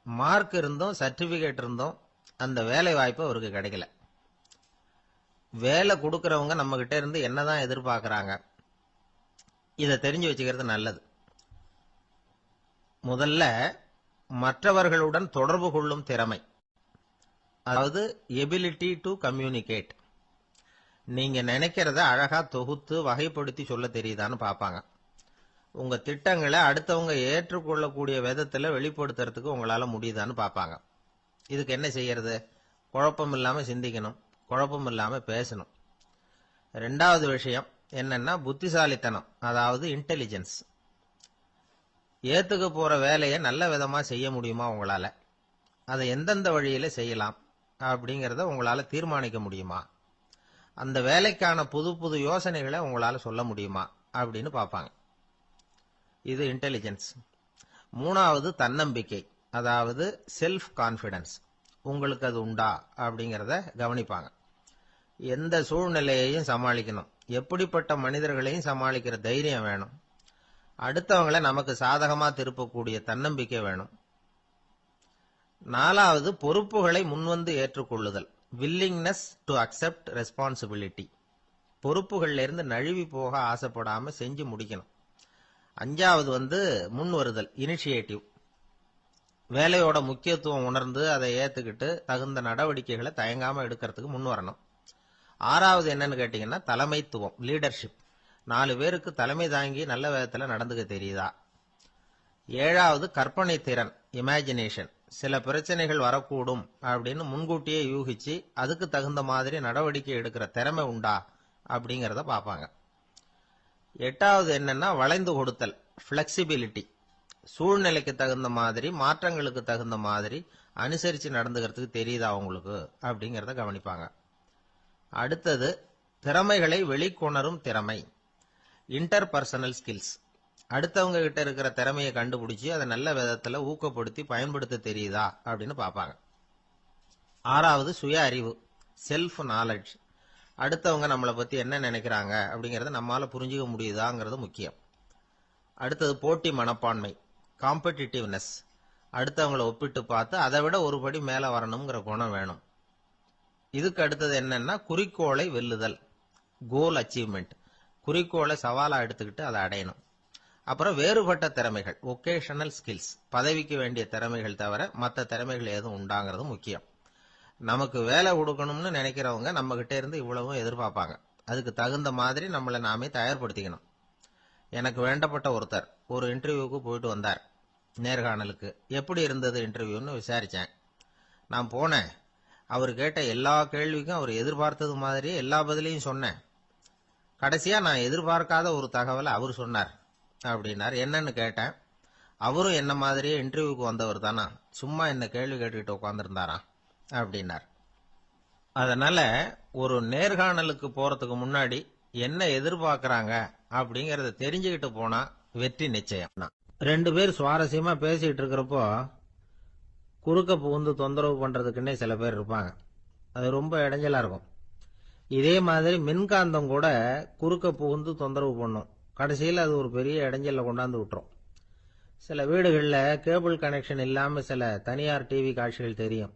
மார்க் இருந்தும் சர்டிபிகேட் இருந்தும் அந்த வேலை வாய்ப்பு அவருக்கு கிடைக்கல. வேலை கொடுக்கறவங்க நம்ம கிட்ட இருந்து என்னதான் எதிர்பார்க்கறாங்க, இதை தெரிஞ்சு வச்சுக்கிறது நல்லது. முதல்ல, மற்றவர்களுடன் தொடர்பு கொள்ளும் திறமை, அதாவது எபிலிட்டி டு கம்யூனிகேட். நீங்க நினைக்கிறத அழகா தொகுத்து வகைப்படுத்தி சொல்ல தெரியுதான்னு பார்ப்பாங்க. உங்க திட்டங்களை அடுத்தவங்க ஏற்றுக்கொள்ளக்கூடிய விதத்துல வெளிப்படுத்துறதுக்கு உங்களால முடியுதான்னு பார்ப்பாங்க. இதுக்கு என்ன செய்யறது? குழப்பம் இல்லாம சிந்திக்கணும், குழப்பம் இல்லாம பேசணும். ரெண்டாவது விஷயம், என்னன்னா புத்திசாலித்தனம், அதாவது இன்டெலிஜென்ஸ். ஏத்துக்க போற வேலையை நல்ல விதமா செய்ய முடியுமா உங்களால, அதை எந்தெந்த வழியில செய்யலாம் அப்படிங்கறத உங்களால தீர்மானிக்க முடியுமா, அந்த வேலைக்கான புது புது யோசனைகளை உங்களால சொல்ல முடியுமா அப்படின்னு பார்ப்பாங்க. இது இன்டெலிஜென்ஸ். மூணாவது தன்னம்பிக்கை, அதாவது செல்ஃப் கான்பிடன்ஸ். உங்களுக்கு அது உண்டா அப்படிங்கறத கவனிப்பாங்க. எந்த சூழ்நிலையையும் சமாளிக்கணும், எப்படிப்பட்ட மனிதர்களையும் சமாளிக்கிற தைரியம் வேணும், அடுத்தவங்களை நமக்கு சாதகமா திருப்பக்கூடிய தன்னம்பிக்கை வேணும். நாலாவது பொறுப்புகளை முன்வந்து ஏற்றுக்கொள்ளுதல், வில்லிங்னஸ் டு அக்செப்ட் ரெஸ்பான்சிபிலிட்டி. பொறுப்புகள்ல இருந்து நழுவி போக ஆசைப்படாம செஞ்சு முடிக்கணும். அஞ்சாவது முன் வருதல், இனிஷியேட்டிவ். வேலையோட முக்கியத்துவம் உணர்ந்து அதை ஏத்துக்கிட்டு தகுந்த நடவடிக்கைகளை தயங்காம எடுக்கிறதுக்கு முன் வரணும். ஆறாவது என்னன்னு கேட்டீங்கன்னா தலைமைத்துவம், லீடர்ஷிப். 4 பேருக்கு தலைமை தாங்கி நல்ல விதத்துல நடந்துக்க தெரியுதா. ஏழாவது கற்பனை திறன், இமேஜினேஷன். சில பிரச்சனைகள் வரக்கூடும் அப்படின்னு முன்கூட்டியே யூகிச்சு அதுக்கு தகுந்த மாதிரி நடவடிக்கை எடுக்கிற திறமை உண்டா அப்படிங்கறத பார்ப்பாங்க. எட்டாவது என்னன்னா வளைந்து கொடுத்தல், பிளெக்சிபிலிட்டி. சூழ்நிலைக்கு தகுந்த மாதிரி, மாற்றங்களுக்கு தகுந்த மாதிரி அனுசரிச்சு நடந்துக்கிறதுக்கு தெரியுதா உங்களுக்கு அப்படிங்கறத கவனிப்பாங்க. அடுத்தது திறமைகளை வெளிக்கொணரும் திறமை, இன்டர்பர்சனல் ஸ்கில்ஸ். அடுத்தவங்க கிட்ட இருக்கிற திறமையை கண்டுபிடிச்சு அதை நல்ல விதத்துல ஊக்கப்படுத்தி பயன்படுத்த தெரியுதா அப்படின்னு பார்ப்பாங்க. ஆறாவது சுய அறிவு, செல்ஃப் நாலேஜ். அடுத்தவங்க நம்மளை பத்தி என்ன நினைக்கிறாங்க அப்படிங்கறத நம்மால புரிஞ்சுக்க முடியுதாங்கிறது முக்கியம். அடுத்தது போட்டி மனப்பான்மை, காம்படிட்டிவ்னஸ். அடுத்தவங்களை ஒப்பிட்டு பார்த்து அதை விட ஒரு படி மேல வரணுங்கிற குணம் வேணும். இதுக்கு அடுத்தது என்னன்னா குறிக்கோளை வெல்லுதல், கோல் அச்சீவ்மெண்ட். குறிக்கோளை சவாலா எடுத்துக்கிட்டு அதை அடையணும். அப்புறம் வேறுபட்ட திறமைகள், ஒகேஷனல் ஸ்கில்ஸ். பதவிக்கு வேண்டிய திறமைகள் தவிர மற்ற திறமைகள் எதுவும் உண்டாங்கிறது முக்கியம். நமக்கு வேலை கொடுக்கணும்னு நினைக்கிறவங்க நம்ம கிட்ட இருந்து இவ்வளவும் எதிர்பார்ப்பாங்க. அதுக்கு தகுந்த மாதிரி நம்மளை நாமே தயார்படுத்திக்கணும். எனக்கு வேண்டப்பட்ட ஒருத்தர் ஒரு இன்டர்வியூக்கு போயிட்டு வந்தார், நேர்காணலுக்கு. எப்படி இருந்தது இன்டர்வியூன்னு விசாரிச்சேன். நான் போனேன். அவர் கேட்ட எல்லா கேள்விக்கும் அவர் எதிர்பார்த்தது மாதிரி எல்லா பதிலையும் சொன்னேன். கடைசியா நான் எதிர்பார்க்காத ஒரு தகவலை அவர் சொன்னார் அப்படின்னார். என்னன்னு கேட்டேன். அவரும் என்ன மாதிரியே இன்டர்வியூக்கு வந்தவர் தானா, சும்மா என்ன கேள்வி கேட்டுக்கிட்டு உட்காந்துருந்தாரா அப்படின்னார். அதனால ஒரு நேர்காணலுக்கு போறதுக்கு முன்னாடி என்ன எதிர்பார்க்கறாங்க அப்படிங்கறத தெரிஞ்சுக்கிட்டு போனா வெற்றி நிச்சயம். 2 பேர் சுவாரஸ்யமா பேசிட்டு இருக்கிறப்போ குறுக்க புகுந்து தொந்தரவு பண்றதுக்குன்னே சில பேர் இருப்பாங்க. அது ரொம்ப இடைஞ்சலா இருக்கும். இதே மாதிரி மின்காந்தம் கூட குறுக்க புகுந்து தொந்தரவு பண்ணும். கடைசியில் அது ஒரு பெரிய இடைஞ்சல கொண்டாந்து விட்டுரும். சில வீடுகளில் கேபிள் கனெக்ஷன் இல்லாம சில தனியார் டிவி காட்சிகள் தெரியும்.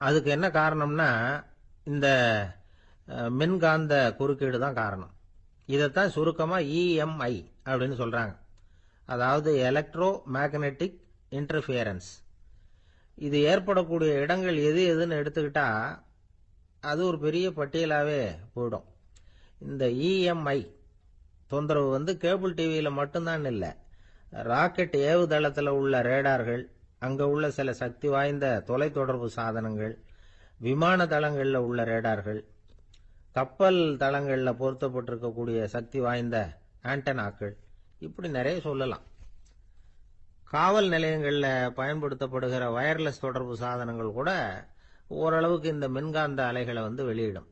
அதுக்கு என்ன காரணம்னா இந்த மின்காந்த குறுக்கீடு தான் காரணம். இதைத்தான் சுருக்கமா இஎம்ஐ அப்படின்னு சொல்றாங்க. அதாவது எலக்ட்ரோ மேக்னெட்டிக் இன்டர்ஃபியரன்ஸ். இது ஏற்படக்கூடிய இடங்கள் எது எதுன்னு எடுத்துக்கிட்டா அது ஒரு பெரிய பட்டியலாவே போயிடும். இந்த இஎம்ஐ தொந்தரவு கேபிள் டிவியில மட்டும்தான் இல்லை, ராக்கெட் ஏவுதளத்தில் உள்ள ரேடார்கள், அங்க உள்ள சில சக்தி வாய்ந்த தொலைத்தொடர்பு சாதனங்கள், விமான தளங்கள்ல உள்ள ரேடார்கள், கப்பல் தளங்கள்ல பொருத்தப்பட்டிருக்கக்கூடிய சக்தி வாய்ந்த ஆண்டனாக்கள், இப்படி நிறைய சொல்லலாம். காவல் நிலையங்கள்ல பயன்படுத்தப்படுகிற வயர்லெஸ் தொடர்பு சாதனங்கள் கூட ஓரளவுக்கு இந்த மின்காந்த அலைகளை வெளியிடும்.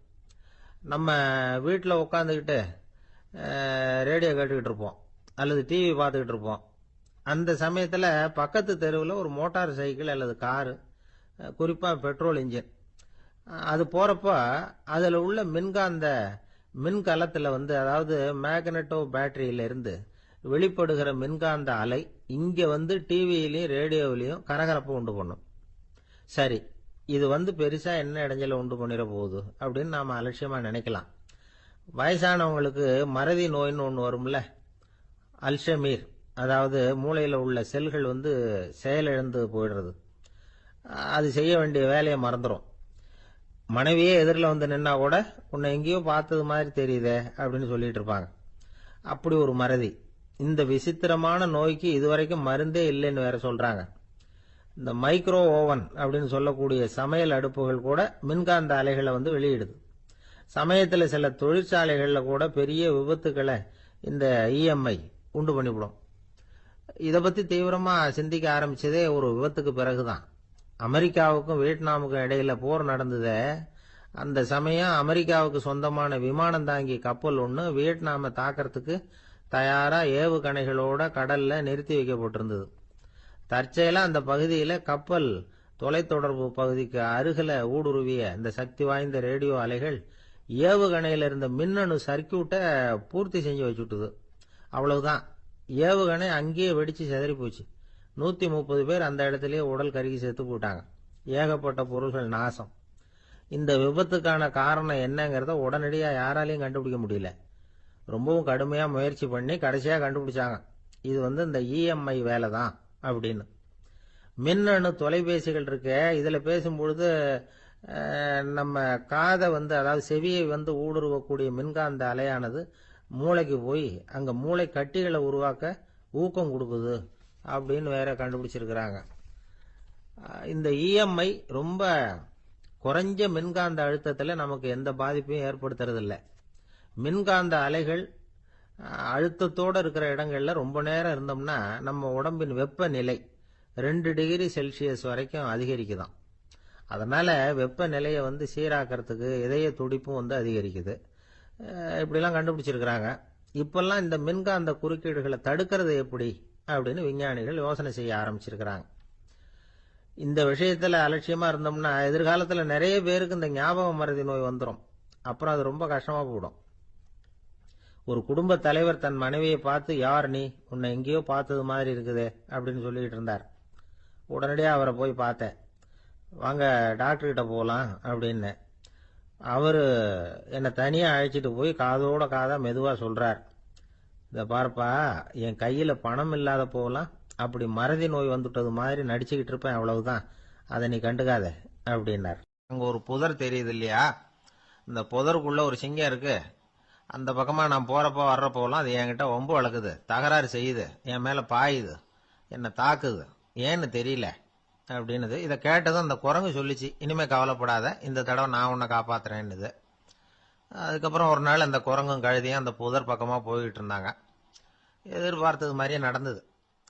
நம்ம வீட்டில் உட்காந்துக்கிட்டு ரேடியோ கேட்டுக்கிட்டு இருப்போம் அல்லது டிவி பார்த்துக்கிட்டு இருப்போம். அந்த சமயத்தில் பக்கத்து தெருவில் ஒரு மோட்டார் சைக்கிள் அல்லது காரு, குறிப்பாக பெட்ரோல் இன்ஜின், அது போறப்ப அதில் உள்ள மின்காந்த மின்கலத்தில் அதாவது மேக்னெட்டோ பேட்டரியிலிருந்து வெளிப்படுகிற மின்காந்த அலை இங்க டிவியிலையும் ரேடியோவிலையும் கரகரப்பை உண்டு பண்ணும். சரி, இது பெருசா என்ன இடைஞ்சல உண்டு பண்ணிட போகுது அப்படின்னு நாம அலட்சியமா நினைக்கலாம். வயசானவங்களுக்கு மறதி நோயின்னு ஒன்று வரும்ல, அல்ஷமீர், அதாவது மூளையில உள்ள செல்கள் செயலிழந்து போயிடுறது. அது செய்ய வேண்டிய வேலையை மறந்துடும். மனைவியே எதிரில் நின்னா கூட உன்னை எங்கேயோ பார்த்தது மாதிரி தெரியுதே அப்படின்னு சொல்லிட்டு இருப்பாங்க. அப்படி ஒரு மறதி. இந்த விசித்திரமான நோய்க்கு இதுவரைக்கும் மருந்தே இல்லைன்னு வேற சொல்றாங்க. இந்த மைக்ரோ ஓவன் அப்படின்னு சொல்லக்கூடிய சமையல் அடுப்புகள் கூட மின்காந்த அலைகளை வெளியிடுது. சமயத்துல சில தொழிற்சாலைகள்ல கூட பெரிய விபத்துக்களை இந்த இஎம்ஐ உண்டு பண்ணிவிடும். இத பத்தி தீவிரமா சிந்திக்க ஆரம்பிச்சதே ஒரு விபத்துக்கு பிறகுதான். அமெரிக்காவுக்கும் வியட்நாமுக்கும் இடையில போர் நடந்ததே, அந்த சமயம் அமெரிக்காவுக்கு சொந்தமான விமானம் தாங்கி கப்பல் ஒண்ணு வியட்நாமை தாக்கறதுக்கு தயாரா ஏவுகணைகளோட கடல்ல நிறுத்தி வைக்கப்பட்டிருந்தது. தற்செயலா அந்த பகுதியில கப்பல் தொலைத்தொடர்பு பகுதிக்கு அருகில ஊடுருவிய இந்த சக்தி வாய்ந்த ரேடியோ அலைகள் ஏவுகணையில இருந்த மின்னணு சர்க்கியூட்டை பூர்த்தி செஞ்சு வச்சுட்டுது. அவ்வளவுதான், ஏவுகணை அங்கேயே வெடிச்சு சிதறி போச்சு. 130 பேர் அந்த இடத்திலேயே உடல் கருகி செத்து போட்டாங்க. ஏகப்பட்ட பொருள்கள் நாசம். இந்த விபத்துக்கான காரணம் என்னங்கிறத உடனடியா யாராலையும் கண்டுபிடிக்க முடியல. ரொம்பவும் கடுமையா முயற்சி பண்ணி கடைசியா கண்டுபிடிச்சாங்க, இது இந்த இஎம்ஐ வேலை தான் அப்படின்னு. மின்னணு தொலைபேசிகள் இருக்கு, இதுல பேசும்பொழுது நம்ம காதை அதாவது செவியை ஊடுருவக்கூடிய மின்காந்த அலையானது மூளைக்கு போய் அங்க மூளை கட்டிகளை உருவாக்க ஊக்கம் கொடுக்குது அப்படின்னு வேற கண்டுபிடிச்சிருக்கிறாங்க. இந்த இஎம்ஐ ரொம்ப குறைஞ்ச மின்காந்த அழுத்தத்துல நமக்கு எந்த பாதிப்பையும் ஏற்படுத்துறதில்லை. மின்காந்த அலைகள் அழுத்தத்தோட இருக்கிற இடங்கள்ல ரொம்ப நேரம் இருந்தோம்னா நம்ம உடம்பின் வெப்பநிலை 2 டிகிரி செல்சியஸ் வரைக்கும் அதிகரிக்குதாம். அதனால வெப்பநிலையை சீராக்கிறதுக்கு இதய துடிப்பும் அதிகரிக்குது. இப்படிலாம் கண்டுபிடிச்சிருக்கிறாங்க. இப்பெல்லாம் இந்த மின்காந்த குறுக்கீடுகளை தடுக்கிறது எப்படி அப்படின்னு விஞ்ஞானிகள் யோசனை செய்ய ஆரம்பிச்சிருக்கிறாங்க. இந்த விஷயத்துல அலட்சியமா இருந்தோம்னா எதிர்காலத்துல நிறைய பேருக்கு இந்த ஞாபக மறதி நோய் வந்துடும். அப்புறம் அது ரொம்ப கஷ்டமா போயிடும். ஒரு குடும்ப தலைவர் தன் மனைவியை பார்த்து, யார் நீ, உன்னை எங்கேயோ பார்த்தது மாதிரி இருக்குதே அப்படின்னு சொல்லிட்டு இருந்தார். உடனடியா அவரை போய் பார்த்தேன். வாங்க டாக்டர் கிட்ட போகலாம் அப்படின்னு. அவரு என்னை தனியா அழைச்சிட்டு போய் காதோட காதா மெதுவா சொல்றார், இத பார்ப்பா, என் கையில பணம் இல்லாத போகலாம், அப்படி மறதி நோய் வந்துட்டது மாதிரி நடிச்சுக்கிட்டு இருப்பேன், அவ்வளவுதான், அதை நீ கண்டுக்காத அப்படின்னார். அங்க ஒரு புதர் தெரியுது இல்லையா, இந்த புதருக்குள்ள ஒரு சிங்கம் இருக்கு. அந்த பக்கமா நான் போறப்போ வர்றப்போலாம் அது என்கிட்ட வம்பு வளர்க்குது, தகராறு செய்யுது, என் மேல பாயுது, என்னை தாக்குது, ஏன்னு தெரியல அப்படின்னுது. இதை கேட்டதும் அந்த குரங்கு சொல்லிச்சு, இனிமே கவலைப்படாத, இந்த தடவை நான் உன்னை காப்பாத்துறேன்னுது. அதுக்கப்புறம் ஒரு நாள் அந்த குரங்கும் கழுதியும் அந்த புதர் பக்கமா போய்கிட்டு இருந்தாங்க. எதிர்பார்த்தது மாதிரியே நடந்தது.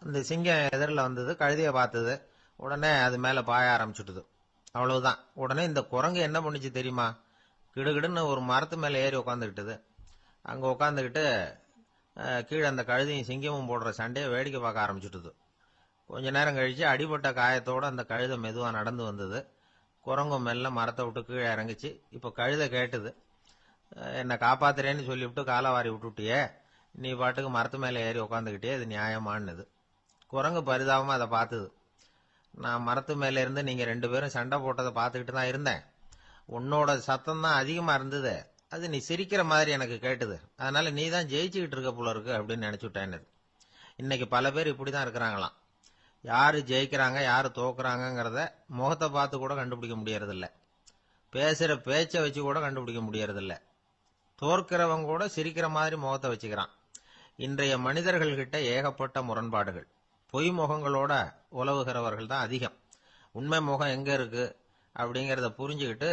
இந்த சிங்கம் எதிரில் வந்தது, கழுதியை பார்த்தது, உடனே அது மேல பாய ஆரம்பிச்சுட்டுது. அவ்வளவுதான். உடனே இந்த குரங்கு என்ன பண்ணுச்சு தெரியுமா, கிடுகிடுன்னு ஒரு மரத்து மேல ஏறி உட்காந்துக்கிட்டது. அங்க உட்காந்துக்கிட்டு கீழே அந்த கழுதையும் சிங்கமும் போடுற சண்டையை வேடிக்கை பார்க்க ஆரம்பிச்சுட்டுது. கொஞ்ச நேரம் கழிச்சு அடிபட்ட காயத்தோட அந்த கழுதை மெதுவா நடந்து வந்தது. குரங்கும் மெல்ல மரத்தை விட்டு கீழே இறங்குச்சு. இப்ப கழுதை கேட்டுது, என்னை காப்பாத்துறேன்னு சொல்லிவிட்டு காலவாரி விட்டுட்டியே, நீ பாட்டுக்கு மரத்து மேல ஏறி உட்காந்துக்கிட்டே, இது நியாயமானது. குரங்கு பரிதாபமா அதை பார்த்தது. நான் மரத்து மேல இருந்து நீங்க 2 பேரும் சண்டை போட்டதை பார்த்துக்கிட்டு தான் இருந்தேன். உன்னோட சத்தம் தான் அதிகமா இருந்தது, அது நீ சிரிக்கிற மாதிரி எனக்கு கேட்டுது, அதனால நீ தான் ஜெயிச்சுக்கிட்டு இருக்க போல இருக்கு அப்படின்னு நினைச்சுட்டேன்னு. இன்னைக்கு பல பேர் இப்படிதான் இருக்கிறாங்களாம். யாரு ஜெயிக்கிறாங்க யாரு தோக்குறாங்கிறத முகத்தை பார்த்து கூட கண்டுபிடிக்க முடியறதில்ல. பேசுற பேச்சை வச்சு கூட கண்டுபிடிக்க முடியறதில்ல. தோற்கிறவங்க கூட சிரிக்கிற மாதிரி முகத்தை வச்சுக்கிறான். இன்றைய மனிதர்கள் கிட்ட ஏகப்பட்ட முரண்பாடுகள். பொய் முகங்களோட உலவுகிறவர்கள் தான் அதிகம். உண்மை முகம் எங்க இருக்கு அப்படிங்கறத புரிஞ்சுக்கிட்டு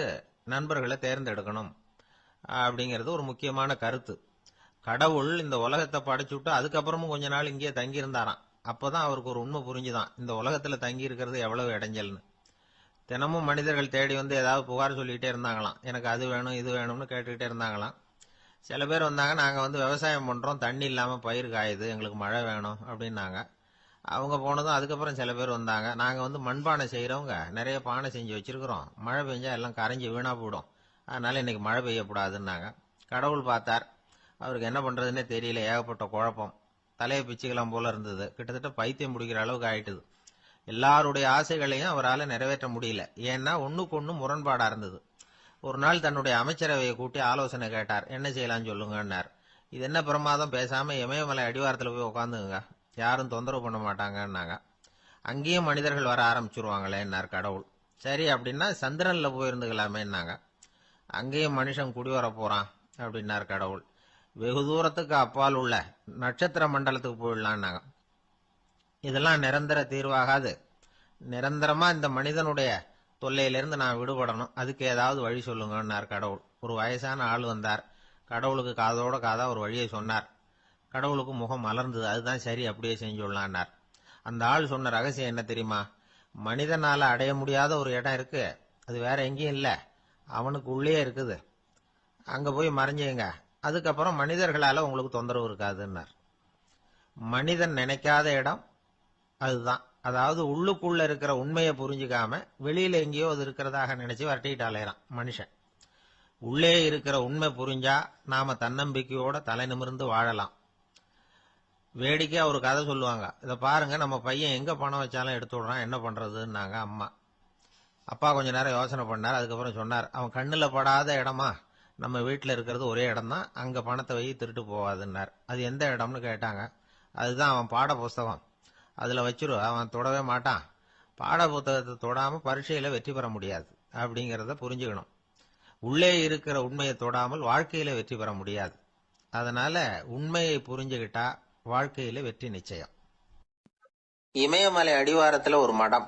நண்பர்களை தேர்ந்தெடுக்கணும் அப்படிங்கிறது ஒரு முக்கியமான கருத்து. கடவுள் இந்த உலகத்தை படைச்சுட்டு அதுக்கப்புறமும் கொஞ்ச நாள் இங்கேயே தங்கி இருந்தாராம். அப்பதான் அவருக்கு ஒரு உண்மை புரிஞ்சுதான், இந்த உலகத்துல தங்கி இருக்கிறது எவ்வளவு இடைஞ்சல்னு. தினமும் மனிதர்கள் தேடி ஏதாவது புகார் சொல்லிக்கிட்டே இருந்தாங்களாம். எனக்கு அது வேணும் இது வேணும்னு கேட்டுக்கிட்டே இருந்தாங்களாம். சில பேர் வந்தாங்க, நாங்க விவசாயம் பண்றோம், தண்ணி இல்லாம பயிர் காயுது, எங்களுக்கு மழை வேணும் அப்படின்னாங்க. அவங்க போனதும் அதுக்கப்புறம் சில பேர் வந்தாங்க, நாங்க மண்பானை செய்யறவங்க, நிறைய பானை செஞ்சு வச்சிருக்கிறோம், மழை பெஞ்சா எல்லாம் கரைஞ்சி வீணா போயிடும், அதனால இன்னைக்கு மழை பெய்யக்கூடாதுன்னாங்க. கடவுள் பார்த்தார், அவருக்கு என்ன பண்றதுன்னே தெரியல, ஏகப்பட்ட குழப்பம், தலையை பிச்சுக்கலாம் போல இருந்தது, கிட்டத்தட்ட பைத்தியம் பிடிக்கிற அளவுக்கு ஆயிட்டுது. எல்லாருடைய ஆசைகளையும் அவரால் நிறைவேற்ற முடியல, ஏன்னா ஒண்ணுக்கு ஒண்ணு முரண்பாடா இருந்தது. ஒரு நாள் தன்னுடைய அமைச்சரவையை கூட்டி ஆலோசனை கேட்டார், என்ன செய்யலாம்னு சொல்லுங்கன்னார். இது என்ன பிரமாதம், பேசாம இமயமலை அடிவாரத்துல போய் உட்காந்துங்க, யாரும் தொந்தரவு பண்ண மாட்டாங்கன்னாங்க. அங்கேயும் மனிதர்கள் வர ஆரம்பிச்சிருவாங்களேன்னார் கடவுள். சரி அப்படின்னா சந்திரன்ல போயிருந்துக்கலாமேன்னாங்க. அங்கேயும் மனுஷன் குடி வர போறான் அப்படின்னார் கடவுள். வெகு தூரத்துக்கு அப்பால் உள்ள நட்சத்திர மண்டலத்துக்கு போயிடலான்னாங்க. இதெல்லாம் நிரந்தர தீர்வாகாது, நிரந்தரமா இந்த மனிதனுடைய தொல்லையிலிருந்து நான் விடுபடணும், அதுக்கு ஏதாவது வழி சொல்லுங்கன்னார் கடவுள். ஒரு வயசான ஆள் வந்தார். கடவுளுக்கு காதோட காதா ஒரு வழியை சொன்னார். கடவுளுக்கு முகம் மலர்ந்தது. அதுதான் சரி, அப்படியே செஞ்சுடலான்னார். அந்த ஆள் சொன்ன ரகசியம் என்ன தெரியுமா? மனிதனால அடைய முடியாத ஒரு இடம் இருக்கு, அது வேற எங்கேயும் இல்லை, அவனுக்கு உள்ளே இருக்குது. அங்க போய் மறைஞ்சுங்க, அதுக்கப்புறம் மனிதர்களால உங்களுக்கு தொந்தரவு இருக்காதுன்னார். மனிதன் நினைக்காத இடம் அதுதான். அதாவது உள்ளுக்குள்ள இருக்கிற உண்மையை புரிஞ்சுக்காம வெளியில எங்கேயோ அது இருக்கிறதாக நினைச்சு வரட்டிட்டு அலையறான் மனுஷன். உள்ளே இருக்கிற உண்மை புரிஞ்சா நாம தன்னம்பிக்கையோட தலை நிமிர்ந்து வாழலாம். வேடிக்கையா ஒரு கதை சொல்லுவாங்க. இதை பாருங்க, நம்ம பையன் எங்க பணம் வச்சாலும் எடுத்து விடுறான், என்ன பண்றதுன்னாங்க அம்மா. அப்பா கொஞ்ச நேரம் யோசனை பண்ணார். அதுக்கப்புறம் சொன்னார், அவன் கண்ணுல படாத இடமா நம்ம வீட்டில் இருக்கிறது ஒரே இடம் தான், அங்க பணத்தை வை, திருட்டு போவாதுன்னார். அது எந்த இடம்னு கேட்டாங்க. அதுதான் அவன் பாட புஸ்தகம், அதுல வச்சிரு, அவன் தொடவே மாட்டான். பாட புத்தகத்தை தொடாம பரீட்சையில வெற்றி பெற முடியாது அப்படிங்கறத புரிஞ்சுக்கணும். உள்ளே இருக்கிற உண்மையை தொடாமல் வாழ்க்கையில வெற்றி பெற முடியாது. அதனால உண்மையை புரிஞ்சுகிட்டா வாழ்க்கையில வெற்றி நிச்சயம். இமயமலை அடிவாரத்துல ஒரு மடம்.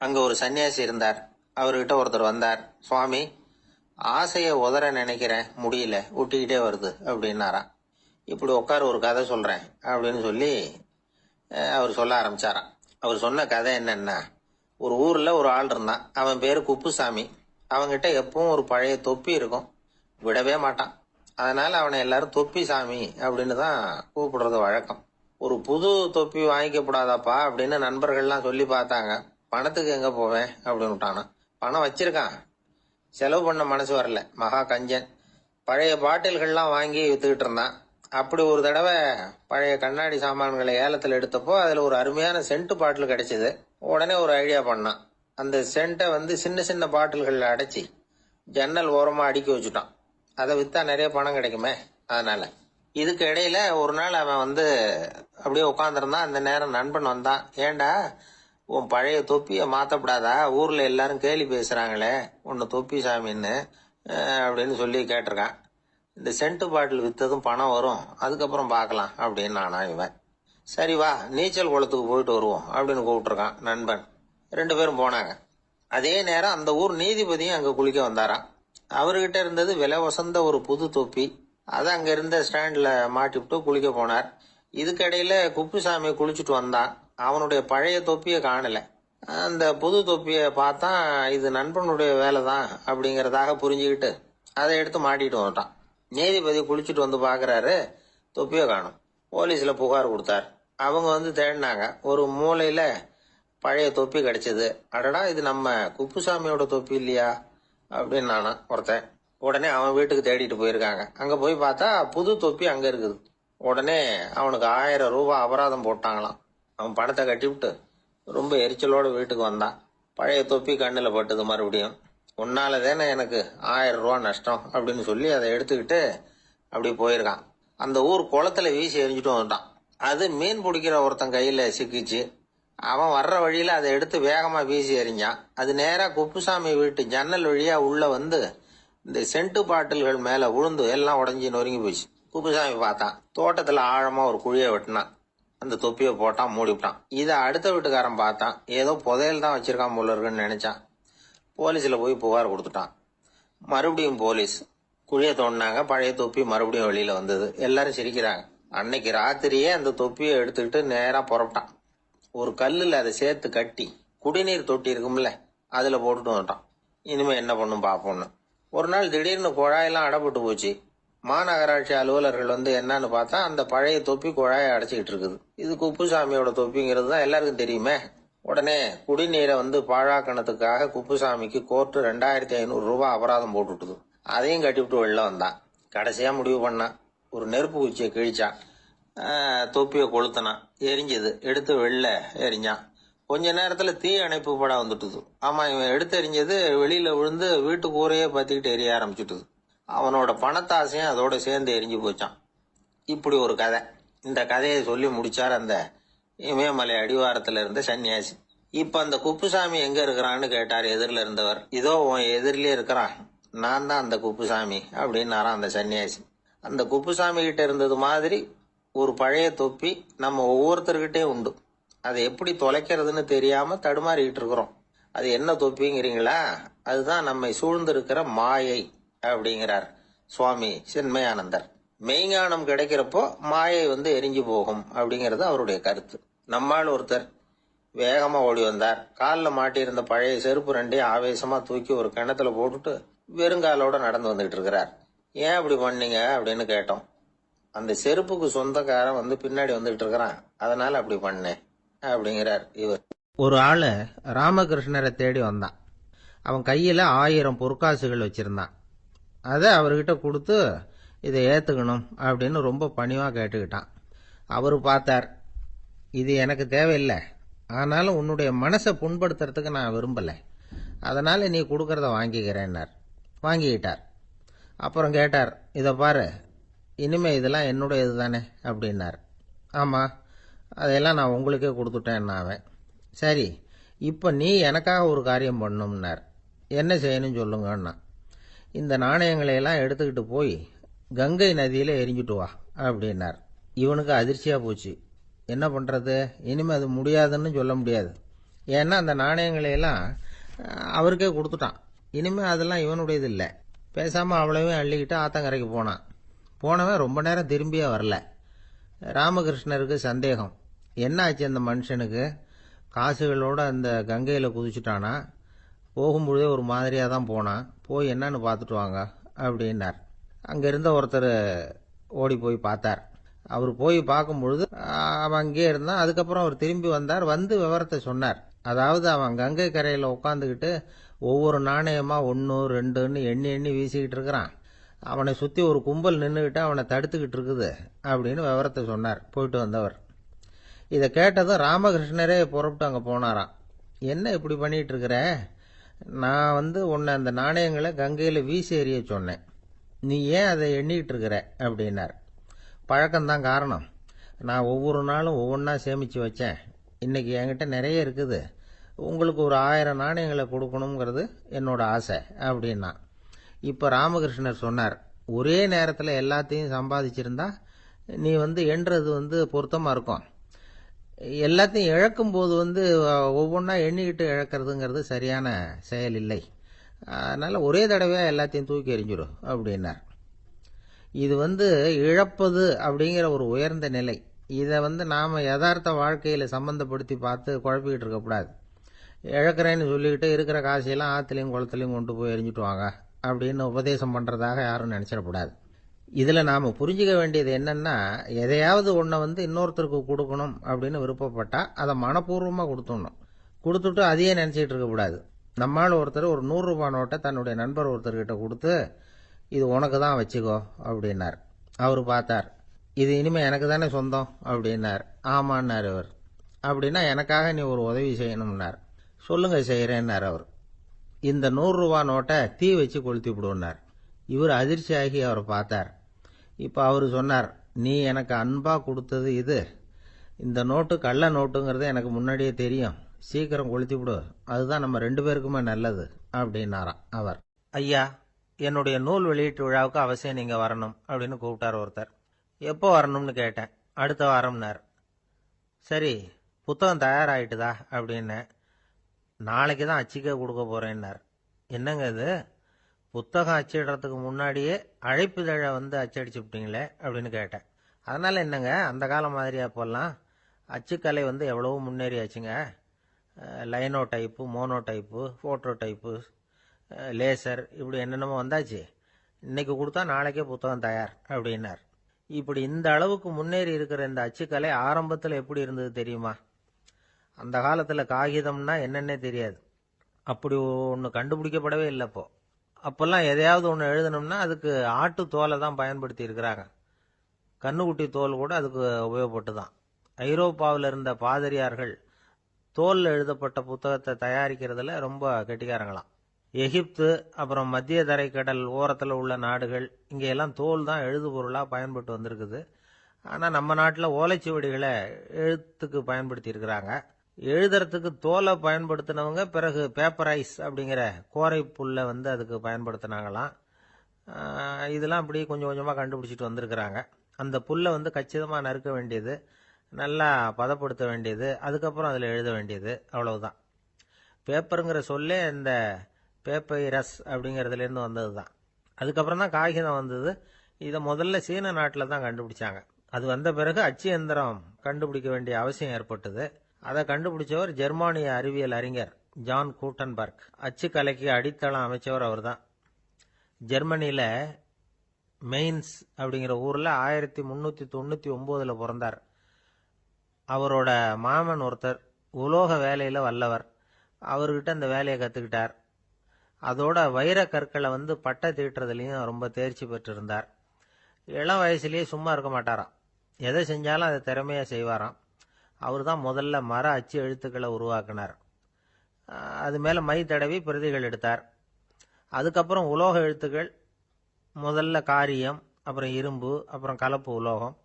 அங்க ஒரு சன்னியாசி இருந்தார். அவர்கிட்ட ஒருத்தர் வந்தார். சுவாமி, ஆசைய உதற நினைக்கிறேன், முடியல, ஊட்டிக்கிட்டே வருது அப்படின்னாராம். இப்படி உட்கார, ஒரு கதை சொல்றேன் அப்படின்னு சொல்லி அவர் சொல்ல ஆரம்பிச்சாராம். அவர் சொன்ன கதை என்னன்னா, ஒரு ஊர்ல ஒரு ஆள் இருந்தான். அவன் பேரு குப்புசாமி. அவன்கிட்ட எப்பவும் ஒரு பழைய தொப்பி இருக்கும், விடவே மாட்டான். அதனால அவனை எல்லாரும் தொப்பி சாமி அப்படின்னு தான் கூப்பிடுறது வழக்கம். ஒரு புது தொப்பி வாங்கிக்கப்படாதாப்பா அப்படின்னு நண்பர்கள்லாம் சொல்லி பார்த்தாங்க. பணத்துக்கு எங்க போவேன் அப்படின்னு விட்டானா. பணம் வச்சிருக்கான், செலவு பண்ண மனசு வரல, மகா கஞ்சன். பழைய பாட்டில்கள்லாம் வாங்கி வித்துக்கிட்டு இருந்தான். அப்படி ஒரு தடவை பழைய கண்ணாடி சாமான்களை ஏலத்தில் எடுத்தப்போ அதுல ஒரு அருமையான சென்ட் பாட்டில் கிடைச்சது. உடனே ஒரு ஐடியா பண்ணான். அந்த சென்ட்டை சின்ன சின்ன பாட்டில்கள்ல அடைச்சி ஜன்னல் ஓரமா அடுக்கி வச்சுட்டான். அதை வித்தா நிறைய பணம் கிடைக்குமே, அதனால. இதுக்கு இடையில ஒரு நாள் அவன் அப்படியே உட்காந்துருந்தான். அந்த நேரம் நண்பன் வந்தான். ஏண்டா, உன் பழைய தொப்பியை மாத்தப்படாதா, ஊர்ல எல்லாரும் கேலி பேசுறாங்களே உன்னை தொப்பி சாமின்னு அப்படின்னு சொல்லி கேட்டிருக்கான். இந்த சென்ட் பாட்டில் வித்ததும் பணம் வரும், அதுக்கப்புறம் பார்க்கலாம் அப்படின்னு நானா இவன். சரி வா, நீச்சல் குளத்துக்கு போயிட்டு வருவோம் அப்படின்னு கூப்பிட்டுருக்கான் நண்பன். 2 பேரும் போனாங்க. அதே நேரம் அந்த ஊர் நீதிபதியும் அங்க குளிக்க வந்தாராம். அவர்கிட்ட இருந்தது விலை வசந்த ஒரு புது தொப்பி. அதை அங்க இருந்த ஸ்டாண்ட்ல மாட்டிவிட்டு குளிக்க போனார். இதுக்கிடையில குப்புசாமி குளிச்சுட்டு வந்தான். அவனுடைய பழைய தொப்பியை காணல. அந்த புது தொப்பியை பார்த்தா இது நண்பனுடைய வேலை தான் அப்படிங்கறதாக புரிஞ்சுக்கிட்டு அதை எடுத்து மாட்டிட்டு வந்துட்டான். நீதிபதி குளிச்சுட்டு வந்து பாக்குறாரு, தொப்பியை காணும். போலீஸ்ல புகார் கொடுத்தார். அவங்க தேடினாங்க. ஒரு மூலையில பழைய தொப்பி கிடைச்சது. அடடா, இது நம்ம குப்புசாமியோட தொப்பி இல்லையா அப்படின்னு நானா ஒருத்தன். உடனே அவன் வீட்டுக்கு தேடிட்டு போயிருக்காங்க. அங்க போய் பார்த்தா புது தொப்பி அங்க இருக்குது. உடனே அவனுக்கு 1000 ரூபாய் அபராதம் போட்டாங்களாம். அவன் பணத்தை கட்டிவிட்டு ரொம்ப எரிச்சலோட வீட்டுக்கு வந்தான். பழைய தொப்பி கண்ணுல பட்டது மறுபடியும். உன்னாலதானே எனக்கு 1000 ரூபாய் நஷ்டம் அப்படின்னு சொல்லி அதை எடுத்துக்கிட்டு அப்படி போயிருக்கான். அந்த ஊர் குளத்துல வீசி எரிஞ்சுட்டு வந்துட்டான். அது மீன் பிடிக்கிற ஒருத்தன் கையில சிக்கிச்சு. அவன் வர்ற வழியில அதை எடுத்து வேகமா வீசி எறிஞ்சான். அது நேரா குப்புசாமி வீட்டு ஜன்னல் வழியா உள்ள இந்த சென்ட் பாட்டில்கள் மேல விழுந்து எல்லாம் உடஞ்சி நொறுங்கி போச்சு. குப்புசாமி பார்த்தான். தோட்டத்துல ஆழமா ஒரு குழியை வெட்டினான். அந்த தொப்பியை போட்டான், மூடிவிட்டான். இதை அடுத்த வீட்டுக்காரன் பார்த்தான். ஏதோ புதையல் தான் வச்சிருக்கான் போல இருக்குன்னு நினைச்சான். போலீஸ்ல போய் புகார் கொடுத்துட்டான். மறுபடியும் போலீஸ் குழியை தோண்டினாங்க. பழைய தொப்பி மறுபடியும் வெளியில வந்தது. எல்லாரும் சிரிக்கிறாங்க. அன்னைக்கு ராத்திரியே அந்த தொப்பியை எடுத்துக்கிட்டு நேரா புறப்பட்டான். ஒரு கல்லுல அதை சேர்த்து கட்டி குடிநீர் தொட்டி இருக்கும்ல, அதுல போட்டுட்டு வந்துட்டான். இனிமே என்ன பண்ணும் பாப்போம்னு. ஒரு நாள் திடீர்னு குழாயெல்லாம் அடைப்பட்டு போச்சு. மாநகராட்சி அலுவலர்கள் என்னன்னு பார்த்தா அந்த பழைய தொப்பி குழாயை அடைச்சிக்கிட்டு இருக்குது. இது குப்புசாமியோட தொப்பிங்கிறது தான் எல்லாருக்கும் தெரியுமே. உடனே குடிநீரை பாழாக்கணத்துக்காக குப்புசாமிக்கு கோர்ட்டு 2500 ரூபாய் அபராதம் போட்டுட்டுது. அதையும் கட்டிவிட்டு வெளில வந்தான். கடைசியா முடிவு பண்ணான். ஒரு நெருப்பு குச்சியை கிழிச்சான். தொப்பியை கொளுத்தினான். எரிஞ்சது. எடுத்து வெளில எரிஞ்சான். கொஞ்ச நேரத்துல தீ அணைப்பு படம் வந்துட்டுது. ஆமா, இவன் எடுத்து எரிஞ்சது வெளியில விழுந்து வீட்டு கூரையே பத்திக்கிட்டு எரிய ஆரம்பிச்சுட்டுது. அவனோட பணத்தாசையும் அதோட சேர்ந்து எரிஞ்சு போச்சான். இப்படி ஒரு கதை. இந்த கதையை சொல்லி முடிச்சார் அந்த இமயமலை அடிவாரத்துல இருந்த சன்னியாசி. இப்ப அந்த குப்புசாமி எங்க இருக்கிறான்னு கேட்டார் எதிரில இருந்தவர். இதோ உன் எதிரிலே இருக்கிறான், நான் தான் அந்த குப்புசாமி அப்படின்னாராம் அந்த சன்னியாசி. அந்த குப்புசாமி கிட்ட இருந்தது மாதிரி ஒரு பழைய தொப்பி நம்ம ஒவ்வொருத்தர்கிட்டே உண்டு. அதை எப்படி தொலைக்கிறதுன்னு தெரியாம தடுமாறிக்கிட்டு இருக்கிறோம். அது என்ன தொப்பிங்கிறீங்களா? அதுதான் நம்மை சூழ்ந்திருக்கிற மாயை. அப்படிங்கிறார் சுவாமி சின்மயானந்தர். மெய்ஞானம் கிடைக்கிறப்போ மாயை எரிஞ்சு போகும் அப்படிங்கிறது அவருடைய கருத்து. நம்மால் ஒருத்தர் வேகமா ஓடி வந்தார். காலில் மாட்டியிருந்த பழைய செருப்பு ரெண்டையும் ஆவேசமா தூக்கி ஒரு கிணத்துல போட்டுட்டு வெறுங்காலோட நடந்து வந்துகிட்டு இருக்கிறார். ஏன் அப்படி பண்ணீங்க அப்படின்னு கேட்டோம். அந்த செருப்புக்கு சொந்தக்காரன் பின்னாடி வந்துகிட்டு இருக்கிறான், அதனால அப்படி பண்ணேன் அப்படிங்கிறார் இவர். ஒரு ஆளு ராமகிருஷ்ணரை தேடி வந்தான். அவன் கையில 1000 பொற்காசுகள் வச்சிருந்தான். அதை அவர்கிட்ட கொடுத்து இதை ஏத்துக்கணும் அப்படின்னு ரொம்ப பணிவா கேட்டுக்கிட்டான். அவரு பார்த்தார், இது எனக்கு தேவையில்லை, ஆனாலும் உன்னுடைய மனசை புண்படுத்துறதுக்கு நான் விரும்பலை, அதனால நீ கொடுக்கறத வாங்கிக்கிறேன்னார். வாங்கிக்கிட்டார். அப்புறம் கேட்டார், இதை பாரு, இனிமே இதெல்லாம் என்னுடையது தானே அப்படின்னார். ஆமா, அதையெல்லாம் நான் உங்களுக்கே கொடுத்துட்டேன். அவன், சரி, இப்போ நீ எனக்காக ஒரு காரியம் பண்ணணும்னார். என்ன செய்யணும்னு சொல்லுங்கன்னா, இந்த நாணயங்களையெல்லாம் எடுத்துக்கிட்டு போய் கங்கை நதியில் எரிஞ்சுட்டு வா அப்படின்னார். இவனுக்கு அதிர்ச்சியா போச்சு. என்ன பண்றது, இனிமே அது முடியாதுன்னு சொல்ல முடியாது. ஏன்னா அந்த நாணயங்களையெல்லாம் அவருக்கே கொடுத்துட்டான். இனிமே அதெல்லாம் இவனுடையது இல்லை. பேசாம அவ்வளவே அள்ளிக்கிட்டு ஆத்தங்கரைக்கு போனான். போனவன் ரொம்ப நேரம் திரும்பியே வரல. ராமகிருஷ்ணருக்கு சந்தேகம், என்ன ஆச்சு அந்த மனுஷனுக்கு, காசுகளோட அந்த கங்கையில குதிச்சுட்டானா, போகும்பொழுதே ஒரு மாதிரியா தான் போனான், போய் என்னன்னு பார்த்துட்டு வாங்க அப்படின்னார். அங்க இருந்த ஒருத்தர் ஓடி போய் பார்த்தார். அவர் போய் பார்க்கும் பொழுது அவன் அங்கே இருந்தான். அதுக்கப்புறம் அவர் திரும்பி வந்தார். விவரத்தை சொன்னார். அதாவது அவன் கங்கை கரையில உட்காந்துக்கிட்டு ஒவ்வொரு நாணயமா 1 2ன்னு எண்ணி எண்ணி வீசிக்கிட்டு இருக்கிறான். அவனை சுத்தி ஒரு கும்பல் நின்றுகிட்டு அவனை தடுத்துக்கிட்டு இருக்குது அப்படின்னு விவரத்தை சொன்னார் போயிட்டு வந்தவர். இதை கேட்டதும் ராமகிருஷ்ணரே புறப்பட்டு அங்க போனாராம். என்ன இப்படி பண்ணிட்டு இருக்கிற, நான் உன்னை அந்த நாணயங்களை கங்கையில வீசி எறிய சொன்னேன், நீ ஏன் அதை எண்ணிக்கிட்டு இருக்கிற அப்படின்னார். பழக்கம்தான் காரணம், நான் ஒவ்வொரு நாளும் ஒவ்வொன்றா சேமிச்சு வச்சேன். இன்னைக்கு என்கிட்ட நிறைய இருக்குது, உங்களுக்கு ஒரு 1000 நாணயங்களை கொடுக்கணுங்கிறது என்னோட ஆசை அப்படின்னா. இப்ப ராமகிருஷ்ணர் சொன்னார், ஒரே நேரத்தில் எல்லாத்தையும் சம்பாதிச்சிருந்தா நீ எண்றது பொருத்தமா இருக்கும். எல்லாத்தையும் இழக்கும் போது ஒவ்வொன்றா எண்ணிக்கிட்டு இழக்கிறதுங்கிறது சரியான செயல் இல்லை. அதனால ஒரே தடவையா எல்லாத்தையும் தூக்கி எறிஞ்சிடும் அப்படின்னார். இது இழப்பது அப்படிங்கிற ஒரு உயர்ந்த நிலை. இதை நாம யதார்த்த வாழ்க்கையில சம்பந்தப்படுத்தி பார்த்து குழப்பிக்கிட்டு இருக்கக்கூடாது. இழக்கிறேன்னு சொல்லிக்கிட்டு இருக்கிற காசையெல்லாம் ஆத்துலையும் குளத்துலையும் கொண்டு போய் எரிஞ்சுட்டு வாங்க அப்படின்னு உபதேசம் பண்றதாக யாரும் நினைச்சிடக்கூடாது. இதுல நாம புரிஞ்சுக்க வேண்டியது என்னன்னா, எதையாவது ஒன்றை இன்னொருத்தருக்கு கொடுக்கணும் அப்படின்னு விருப்பப்பட்டா அதை மனப்பூர்வமா கொடுத்துடணும். கொடுத்துட்டு அதையே நினைச்சிட்டு இருக்கக்கூடாது. நம்மால் ஒருத்தர் ஒரு 100 ரூபாய் நோட்டை தன்னுடைய நண்பர் ஒருத்தர்கிட்ட கொடுத்து, இது உனக்கு தான் வச்சுக்கோ அப்படின்னார். அவரு பார்த்தார், இது இனிமே எனக்கு தானே சொந்தம் அப்படின்னார். ஆமான்னார் அவர். அப்படின்னா எனக்காக நீ ஒரு உதவி செய்யணும்னார். சொல்லுங்க செய்யறேன்னார் அவர். இந்த 100 ரூபாய் நோட்டை தீ வச்சு கொளுத்தி விடுனார். இவர் அதிர்ச்சியாகி அவரை பார்த்தார். இப்ப அவரு சொன்னார், நீ எனக்கு அன்பா கொடுத்தது இது, இந்த நோட்டு கள்ள நோட்டுங்கிறது எனக்கு முன்னாடியே தெரியும், சீக்கிரம் கொளுத்தி விடு, அதுதான் நம்ம 2 பேருக்குமே நல்லது அப்படின்னாராம் அவர். ஐயா, என்னுடைய நூல் வெளியீட்டு விழாவுக்கு அவசியம் நீங்க வரணும் அப்படின்னு கூப்பிட்டார் ஒருத்தர். எப்போ வரணும்னு கேட்டேன். அடுத்த வாரம்னார். சரி, புத்தகம் தயாராயிட்டுதா அப்படின்னு. நாளைக்கு தான் அச்சிக்க கொடுக்க போறேன்னார். என்னங்க இது, புத்தகம் அச்சிடுறதுக்கு முன்னாடியே அழைப்பிதழை அச்சடிச்சு விட்டீங்களே அப்படின்னு கேட்டேன். அதனால என்னங்க, அந்த காலம் மாதிரியா போலாம், அச்சுக்கலை எவ்வளவோ முன்னேறியாச்சுங்க. Linotype, monotype, phototype, laser, இப்படி என்னென்னமோ வந்தாச்சு. இன்னைக்கு கொடுத்தா நாளைக்கே புத்தகம் தயார் அப்படின்னார். இப்படி இந்த அளவுக்கு முன்னேறி இருக்கிற இந்த அச்சுக்கலை ஆரம்பத்தில் எப்படி இருந்தது தெரியுமா? அந்த காலத்தில் காகிதம்னா என்னன்னே தெரியாது. அப்படி ஒன்று கண்டுபிடிக்கப்படவே இல்லை. அப்பெல்லாம் எதையாவது ஒன்று எழுதணும்னா அதுக்கு ஆட்டு தோலை தான் பயன்படுத்தி இருக்கிறாங்க. கண்ணுக்குட்டி தோல் கூட அதுக்கு உபயோகப்பட்டு தான். ஐரோப்பாவில் இருந்த பாதிரியார்கள் தோல் எழுதப்பட்ட புத்தகத்தை தயாரிக்கிறதுல ரொம்ப கெட்டிக்காரங்களாம். எகிப்து, அப்புறம் மத்திய தரைக்கடல் ஓரத்தில் உள்ள நாடுகள், இங்கெல்லாம் தோல் தான் எழுது பொருளாக பயன்பட்டு வந்திருக்குது. ஆனால் நம்ம நாட்டில் ஓலைச்சுவடிகளை எழுத்துக்கு பயன்படுத்தி இருக்கிறாங்க. எழுதுறதுக்கு தோலை பயன்படுத்தினவங்க பிறகு பேப்பரைஸ் அப்படிங்கிற கோரை புல்லை அதுக்கு பயன்படுத்தினாங்களாம். இதெல்லாம் அப்படி கொஞ்சம் கொஞ்சமாக கண்டுபிடிச்சிட்டு வந்திருக்கிறாங்க. அந்த புல்லை கச்சிதமாக நறுக்க வேண்டியது, நல்லா பதப்படுத்த வேண்டியது, அதுக்கப்புறம் அதில் எழுத வேண்டியது, அவ்வளவுதான். பேப்பருங்கிற சொல்லே இந்த பேப்பைரஸ் அப்படிங்கிறதுலேருந்து வந்தது தான். அதுக்கப்புறம் தான் காகிதம் வந்தது. இதை முதல்ல சீன நாட்டில் தான் கண்டுபிடிச்சாங்க. அது வந்த பிறகு அச்சு எந்திரம் கண்டுபிடிக்க வேண்டிய அவசியம் ஏற்பட்டது. அதை கண்டுபிடிச்சவர் ஜெர்மானிய அறிவியல் அறிஞர் ஜான் கூட்டன்பர்க். அச்சு கலைக்கு அடித்தளம் அமைச்சவர் அவர் தான். ஜெர்மனியில மெயின்ஸ் அப்படிங்கிற ஊர்ல 1399 பிறந்தார். அவரோட மாமன் ஒருத்தர் உலோக வேலையில வல்லவர். அவர்கிட்ட அந்த வேலையை கத்துக்கிட்டார். அதோட வைர கற்களை பட்டை தீட்டுறதுலையும் ரொம்ப தேர்ச்சி பெற்றிருந்தார். இளம் வயசுலயே சும்மா இருக்க மாட்டாராம். எதை செஞ்சாலும் அதை திறமையா செய்வாராம். அவர் தான் முதல்ல மர அச்சு எழுத்துக்களை உருவாக்கினார். அது மேல மை தடவி பிரதிகள் எடுத்தார். அதுக்கப்புறம் உலோக எழுத்துக்கள், முதல்ல காரியம், அப்புறம் இரும்பு, அப்புறம் கலப்பு உலோகம்.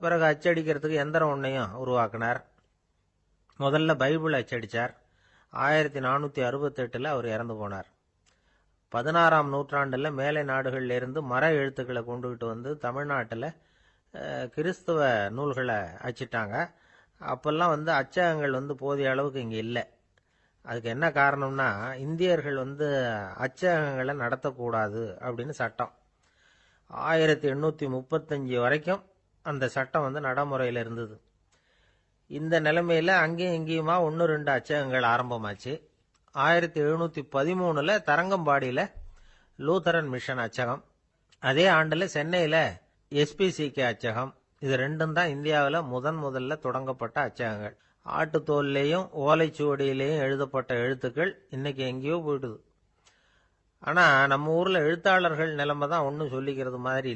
பிறகு அச்சடிக்கிறதுக்கு எந்திரம் ஒன்றையும் உருவாக்கினார். முதல்ல பைபிள் அச்சடிச்சார். 1468 அவர் இறந்து போனார். 16ஆம் நூற்றாண்டுல மேலை நாடுகள்ல இருந்து மர எழுத்துக்களை கொண்டுகிட்டு தமிழ்நாட்டில் கிறிஸ்துவ நூல்களை அச்சிட்டாங்க. அப்பெல்லாம் அச்சகங்கள் போதிய அளவுக்கு இங்கே இல்லை. அதுக்கு என்ன காரணம்னா, இந்தியர்கள் அச்சகங்களை நடத்தக்கூடாது அப்படின்னு சட்டம். 1835 வரைக்கும் அந்த சட்டம் நடைமுறையில் இருந்தது. இந்த நிலைமையில அங்கேயும் இங்கேயுமா 1-2 அச்சகங்கள் ஆரம்பமாச்சு. 1713 தரங்கம்பாடியில லூத்தரன் மிஷன் அச்சகம், அதே ஆண்டுல சென்னையில SPCK அச்சகம். இது ரெண்டும் தான் இந்தியாவில் முதல்ல தொடங்கப்பட்ட அச்சகங்கள். ஆட்டுத்தோல்லையும் ஓலைச்சுவடியிலையும் எழுதப்பட்ட எழுத்துக்கள் இன்னைக்கு எங்கேயோ போயிடுது. ஆனா நம்ம ஊர்ல எழுத்தாளர்கள் நிலைமை தான் ஒன்னும் சொல்லிக்கிறது மாதிரி இல்லை.